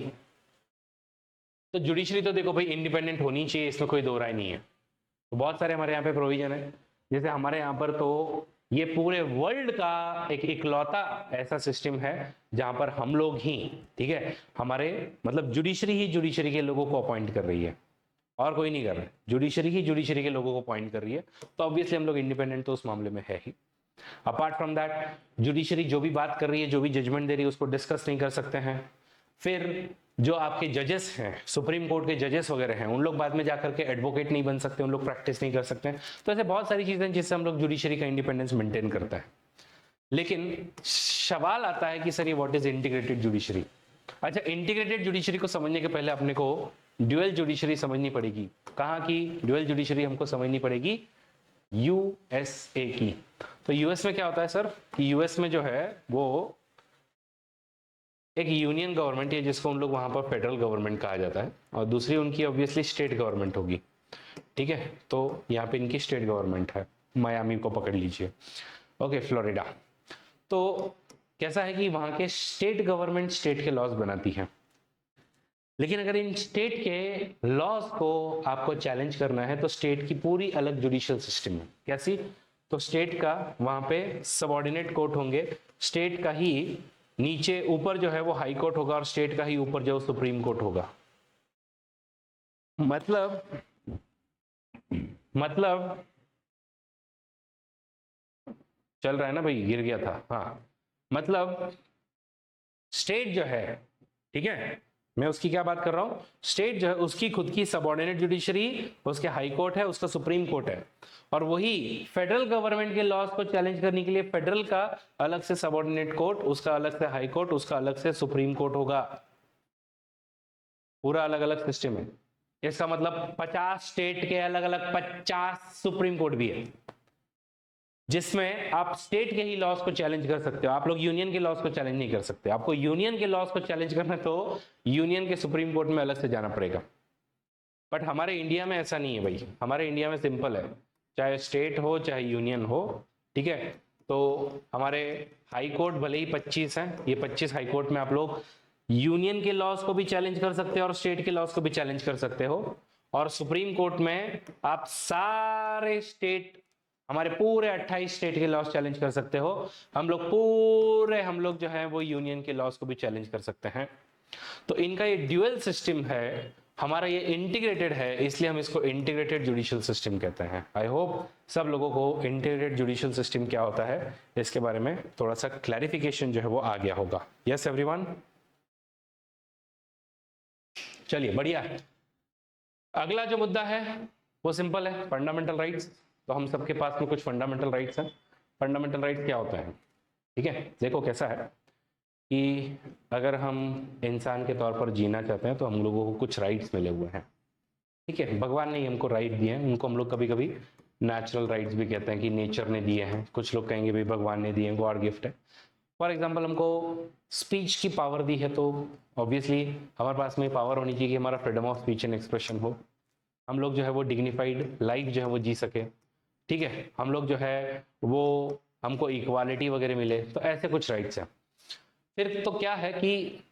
तो जुडिशरी तो देखो भाई इंडिपेंडेंट होनी चाहिए, इसमें कोई दो राय नहीं है। तो बहुत सारे हमारे यहाँ पे प्रोविजन है, जैसे हमारे यहाँ पर तो ये पूरे वर्ल्ड का एक इकलौता ऐसा सिस्टम है जहां पर हम लोग ही, ठीक है, हमारे मतलब जुडिशरी ही जुडिशरी के लोगों को अपॉइंट कर रही है, और कोई नहीं कर रहा है, जुडिशरी ही जुडिशरी के लोगों को अपॉइंट कर रही है। तो ऑब्वियसली हम लोग इंडिपेंडेंट तो उस मामले में है ही। अपार्ट फ्रॉम दैट, जुडिशरी जो भी बात कर रही है, जो भी जजमेंट दे रही है, उसको डिस्कस नहीं कर सकते हैं। फिर जो आपके जजेस हैं, सुप्रीम कोर्ट के जजेस वगैरह हैं, उन लोग बाद में जाकर के एडवोकेट नहीं बन सकते, उन लोग प्रैक्टिस नहीं कर सकते हैं। तो ऐसे बहुत सारी चीजें जिससे हम लोग जुडिशरी का इंडिपेंडेंस मेंटेन करता है। लेकिन सवाल आता है कि सर ये व्हाट इज इंटीग्रेटेड जुडिशरी? अच्छा, इंटीग्रेटेड जुडिशरी को समझने के पहले अपने को ड्यूअल जुडिशरी समझनी पड़ेगी। कहाँ की ड्यूअल जुडिशरी हमको समझनी पड़ेगी? यूएसए की। तो यूएस में क्या होता है सर कि यूएस में जो है वो एक यूनियन गवर्नमेंट है, जिसको उन लोग वहां पर फेडरल गवर्नमेंट कहा जाता है, और दूसरी उनकी ऑब्वियसली स्टेट गवर्नमेंट होगी, ठीक है। तो यहाँ पे इनकी स्टेट गवर्नमेंट है, मायामी को पकड़ लीजिए, ओके, फ्लोरिडा। तो कैसा है कि वहां के स्टेट गवर्नमेंट स्टेट के लॉज बनाती है, लेकिन अगर इन स्टेट के लॉज को आपको चैलेंज करना है तो स्टेट की पूरी अलग जुडिशियल सिस्टम है। कैसी? तो स्टेट का वहां पे सबऑर्डिनेट कोर्ट होंगे, स्टेट का ही नीचे ऊपर जो है वो हाई कोर्ट होगा, और स्टेट का ही ऊपर जो सुप्रीम कोर्ट होगा। मतलब चल रहा है ना भाई, गिर गया था, हाँ। मतलब स्टेट जो है, ठीक है, मैं उसकी क्या बात कर रहा हूं, स्टेट जो है उसकी खुद की सबऑर्डिनेट जुडिशरी, उसके हाई कोर्ट है, उसका सुप्रीम कोर्ट है, और वही फेडरल गवर्नमेंट के लॉज को चैलेंज करने के लिए फेडरल का अलग से सबऑर्डिनेट कोर्ट, उसका अलग से हाई कोर्ट, उसका अलग से सुप्रीम कोर्ट होगा। पूरा अलग अलग सिस्टम है। इसका मतलब 50 स्टेट के अलग अलग 50 सुप्रीम कोर्ट भी है, जिसमें आप स्टेट के ही लॉज को चैलेंज कर सकते हो। आप लोग यूनियन के लॉज को चैलेंज नहीं कर सकते। आपको यूनियन के लॉज को चैलेंज करना तो यूनियन के सुप्रीम कोर्ट में अलग से जाना पड़ेगा। बट हमारे इंडिया में ऐसा नहीं है भाई। हमारे इंडिया में सिंपल है, चाहे स्टेट हो चाहे यूनियन हो, ठीक है। तो हमारे हाई कोर्ट भले ही 25 हैं, ये 25 हाई कोर्ट में आप लोग यूनियन के लॉज को भी चैलेंज कर सकते हो और स्टेट के लॉज को भी चैलेंज कर सकते हो। और सुप्रीम कोर्ट में आप सारे स्टेट, हमारे पूरे 28 स्टेट के लॉज चैलेंज कर सकते हो। हम लोग जो है वो यूनियन के लॉज को भी चैलेंज कर सकते हैं। तो इनका ये ड्यूअल सिस्टम है, हमारा ये इंटीग्रेटेड है, इसलिए हम इसको इंटीग्रेटेड जुडिशियल सिस्टम कहते हैं। आई होप सब लोगों को इंटीग्रेटेड जुडिशियल सिस्टम क्या होता है इसके बारे में थोड़ा सा क्लैरिफिकेशन जो है वो आ गया होगा। यस एवरीवन, चलिए बढ़िया है। अगला जो मुद्दा है वो सिंपल है, फंडामेंटल राइट्स। तो हम सबके पास में कुछ फंडामेंटल राइट्स हैं। फंडामेंटल राइट्स क्या होता है, ठीक है। देखो कैसा है कि अगर हम इंसान के तौर पर जीना चाहते हैं तो हम लोगों को कुछ राइट्स मिले हुए हैं, ठीक है। भगवान ने ही हमको राइट दिए हैं, उनको हम लोग कभी कभी नेचुरल राइट्स भी कहते हैं कि नेचर ने दिए हैं। कुछ लोग कहेंगे भाई भगवान ने दिए हैं, गॉड गिफ्ट है। फॉर एग्जाम्पल हमको स्पीच की पावर दी है, तो ऑब्वियसली हमारे पास में पावर होनी चाहिए कि हमारा freedom of speech and expression हो, हम लोग जो है वो डिग्निफाइड लाइफ जो है वो जी सके, ठीक है। हम लोग जो है वो हमको इक्वालिटी वगैरह मिले, तो ऐसे कुछ राइट्स हैं। फिर तो क्या है कि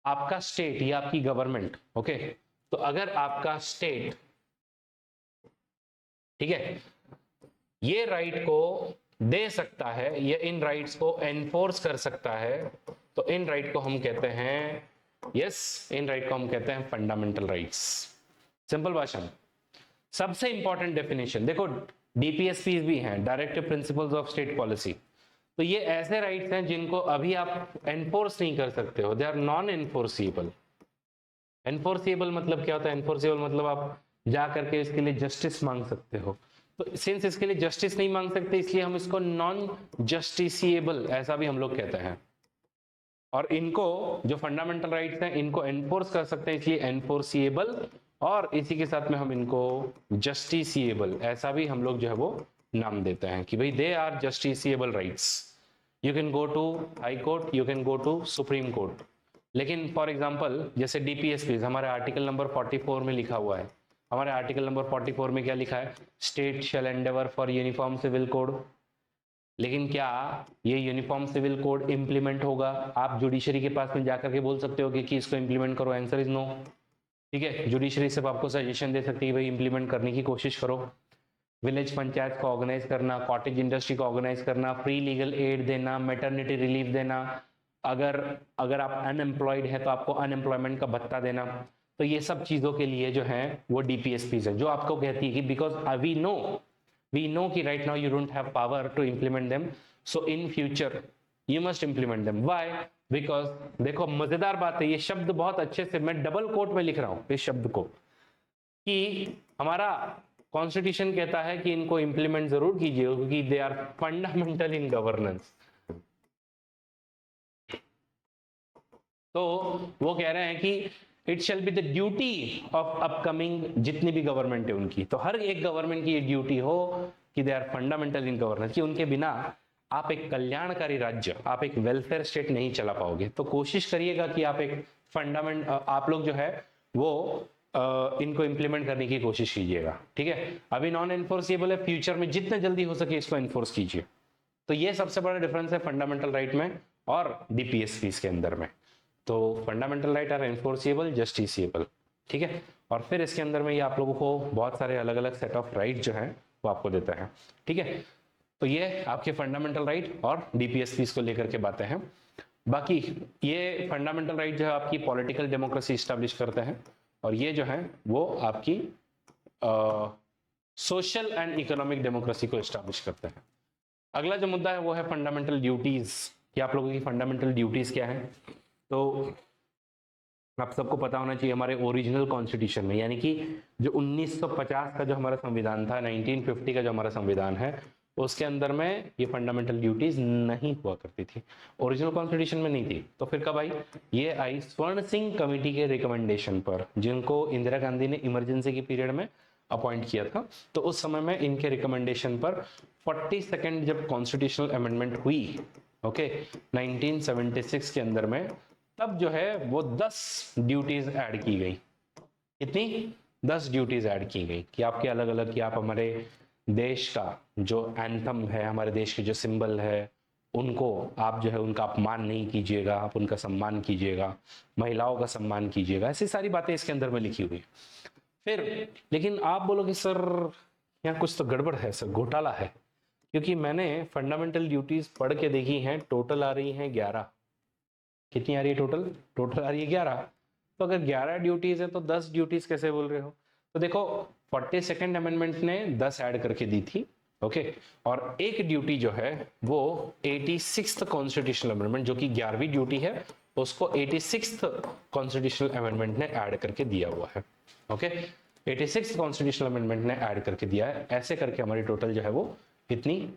आपका स्टेट या आपकी गवर्नमेंट, ओके, तो अगर आपका स्टेट, ठीक है, ये राइट को दे सकता है, ये इन राइट्स को एनफोर्स कर सकता है, तो इन राइट को हम कहते हैं, यस, इन राइट को हम कहते हैं फंडामेंटल राइट्स। सिंपल भाषा में सबसे इंपॉर्टेंट डेफिनेशन देखो, डीपीएसपी भी हैं, directive principles of state policy. तो ये ऐसे राइट्स हैं जिनको अभी आप एनफोर्स नहीं कर सकते हो, they are non enforceable. Enforceable मतलब क्या होता है, एनफोर्सिबल मतलब आप जा करके इसके लिए जस्टिस मांग सकते हो। तो सिंस इसके लिए जस्टिस नहीं मांग सकते, इसलिए हम इसको नॉन जस्टिसिएबल ऐसा भी हम लोग कहते हैं। और इनको जो फंडामेंटल राइट्स हैं इनको एनफोर्स कर सकते हैं, इसलिए एनफोर्सिएबल, और इसी के साथ में हम इनको जस्टिसिएबल ऐसा भी हम लोग जो है वो नाम देते हैं कि भाई they are justiciable rights. You can go to high court, you can go to supreme court. लेकिन फॉर एग्जांपल जैसे डीपीएसपी हमारे आर्टिकल नंबर 44 में लिखा हुआ है, हमारे आर्टिकल नंबर 44 में क्या लिखा है, state shall endeavour for uniform civil code. लेकिन क्या ये यूनिफॉर्म सिविल कोड इंप्लीमेंट होगा? आप जुडिशरी के पास में जाकर के बोल सकते हो कि इसको इंप्लीमेंट करो, आंसर इज नो, ठीक है। जुडिशरी सिर्फ आपको सजेशन दे सकती है भाई इंप्लीमेंट करने की कोशिश करो। विलेज पंचायत को ऑर्गेनाइज करना, कॉटेज इंडस्ट्री को ऑर्गेनाइज करना, फ्री लीगल एड देना, मैटरनिटी रिलीफ देना, अगर आप अनएम्प्लॉयड है तो आपको अनएम्प्लॉयमेंट का भत्ता देना, तो ये सब चीजों के लिए जो है वो डीपीएसपीज है, जो आपको कहती है कि बिकॉज वी नो कि right now you don't have power to implement them, so in future you must implement them. Why? Because देखो मजेदार बात है, ये शब्द बहुत अच्छे से मैं डबल कोट में लिख रहा हूं इस शब्द को, कि हमारा कॉन्स्टिट्यूशन कहता है कि इनको इंप्लीमेंट जरूर कीजिए क्योंकि they are fundamental in governance. तो वो कह रहे हैं कि it shall be the duty of upcoming, जितनी भी गवर्नमेंट है उनकी, तो हर एक गवर्नमेंट की ये ड्यूटी हो कि they are fundamental in governance, कि उनके बिना आप एक कल्याणकारी राज्य, आप एक वेलफेयर स्टेट नहीं चला पाओगे। तो कोशिश करिएगा कि आप एक फंडामेंट, आप लोग जो है वो इनको इंप्लीमेंट करने की कोशिश कीजिएगा, ठीक है। अभी नॉन एनफोर्सिबल है, फ्यूचर में जितने जल्दी हो सके इसको एनफोर्स कीजिए। तो ये सबसे बड़ा डिफरेंस है फंडामेंटल राइट में और डीपीएसपीस के अंदर में। तो fundamental right are enforceable, justiciable, ठीक है। और फिर इसके अंदर में ये आप लोगों को बहुत सारे अलग अलग सेट ऑफ राइट जो है वो आपको देता है, ठीक है। तो ये आपके फंडामेंटल राइट और डीपीएसपीस को लेकर के बातें हैं। बाकी ये फंडामेंटल राइट जो है आपकी पॉलिटिकल डेमोक्रेसी स्टैब्लिश करते हैं, और ये जो है वो आपकी सोशल एंड इकोनॉमिक डेमोक्रेसी को स्टैब्लिश करते हैं। अगला जो मुद्दा है वो है फंडामेंटल ड्यूटीज, कि आप लोगों की फंडामेंटल ड्यूटीज क्या है। तो आप सबको पता होना चाहिए हमारे ओरिजिनल कॉन्स्टिट्यूशन में, यानी कि जो 1950 का जो हमारा संविधान था, 1950 का जो हमारा संविधान है, उसके अंदर में ये फंडामेंटल ड्यूटीज नहीं हुआ करती थी, ओरिजिनल कॉन्स्टिट्यूशन में नहीं थी। तो फिर कब आई? ये आई स्वर्ण सिंह कमेटी के रिकमेंडेशन पर, जिनको इंदिरा गांधी ने इमरजेंसी की पीरियड में अपॉइंट किया था। तो उस समय में इनके रिकमेंडेशन पर 42nd जब कॉन्स्टिट्यूशनल अमेंडमेंट हुई, ओके, 1976 के अंदर में, तब जो है वो 10 ड्यूटीज ऐड की गई। कितनी? 10 ड्यूटीज ऐड की गई कि आपके अलग अलग, कि आप हमारे देश का जो एंथम है, हमारे देश के जो सिंबल है, उनको आप जो है उनका अपमान नहीं कीजिएगा, आप उनका सम्मान कीजिएगा, महिलाओं का सम्मान कीजिएगा, ऐसी सारी बातें इसके अंदर में लिखी हुई। फिर लेकिन आप बोलोगे सर यहाँ कुछ तो गड़बड़ है सर, घोटाला है, क्योंकि मैंने फंडामेंटल ड्यूटीज पढ़ के देखी हैं, टोटल आ रही हैं 11। कितनी आ रही है टोटल? टोटल आ रही है 11। तो अगर 11 ड्यूटीज है तो 10 ड्यूटीज कैसे बोल रहे हो? तो देखो 42nd अमेंडमेंट ने 10 ऐड करके दी थी, ओके, और एक ड्यूटी जो है वो 86th कॉन्स्टिट्यूशनल अमेंडमेंट, जो कि 11वीं ड्यूटी है, उसको 86th कॉन्स्टिट्यूशनल अमेंडमेंट ने ऐड करके दिया हुआ है, ओके। 86th कॉन्स्टिट्यूशनल अमेंडमेंट ने ऐड करके दिया है, ऐसे करके हमारी टोटल जो है वो कितनी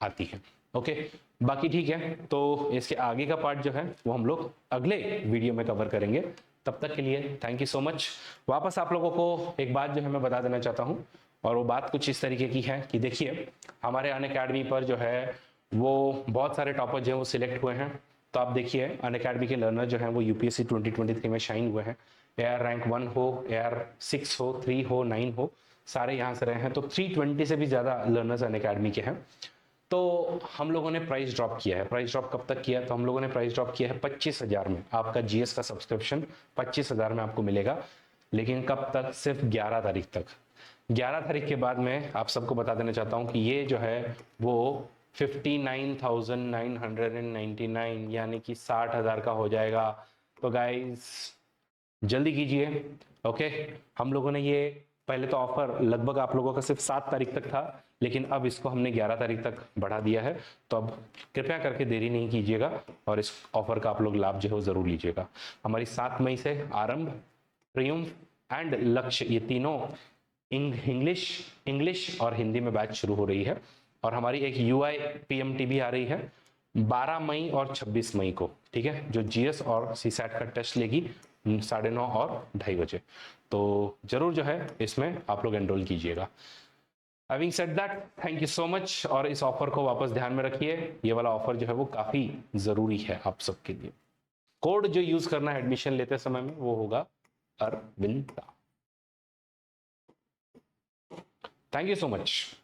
आती है, ओके। बाकी ठीक है, तो इसके आगे का पार्ट जो है वो हम लोग अगले वीडियो में कवर करेंगे। तब तक के लिए थैंक यू सो मच। वापस आप लोगों को एक बात जो है मैं बता देना चाहता हूँ, और वो बात कुछ इस तरीके की है कि देखिए हमारे अनअकैडमी पर जो है वो बहुत सारे टॉपर जो हैं वो सिलेक्ट हुए हैं। तो आप देखिए अनअकैडमी के लर्नर जो हैं वो यूपीएससी 2023 में शाइन हुए हैं। एआर रैंक 1 हो, एआर 6 हो, 3 हो, 9 हो, सारे यहाँ से रहे हैं। तो 320 से भी ज़्यादा लर्नर्स अनअकैडमी के हैं। तो हम लोगों ने प्राइस ड्रॉप किया है। प्राइस ड्रॉप कब तक किया? तो हम लोगों ने प्राइस ड्रॉप किया है 25,000 में। आपका जीएस का सब्सक्रिप्शन 25,000 में आपको मिलेगा, लेकिन कब तक? सिर्फ 11 तारीख तक। 11 तारीख के बाद में आप सबको बता देना चाहता हूँ कि ये जो है वो 59,999 यानी कि 60,000 का हो जाएगा। तो गाइज जल्दी कीजिए, ओके। हम लोगों ने ये पहले तो ऑफर लगभग आप लोगों का सिर्फ 7 तारीख तक था, लेकिन अब इसको हमने 11 तारीख तक बढ़ा दिया है। तो अब कृपया करके देरी नहीं कीजिएगा और इस ऑफर का आप लोग लाभ जो है जरूर लीजिएगा। हमारी 7 मई से आरंभ, ट्रियम्फ एंड लक्ष्य, ये तीनों इंग्लिश और हिंदी में बैच शुरू हो रही है। और हमारी एक यूआई पीएमटी भी आ रही है 12 मई और 26 मई को, ठीक है, जो जीएस और सीसैट का टेस्ट लेगी 9:30 और 2:30 बजे। तो जरूर जो है इसमें आप लोग एनरोल कीजिएगा। Having said that, thank you so much. और इस ऑफर को वापस ध्यान में रखिए, ये वाला ऑफर जो है वो काफी जरूरी है आप सबके लिए। कोड जो यूज करना है एडमिशन लेते समय में वो होगा Aravinda. Thank you so much.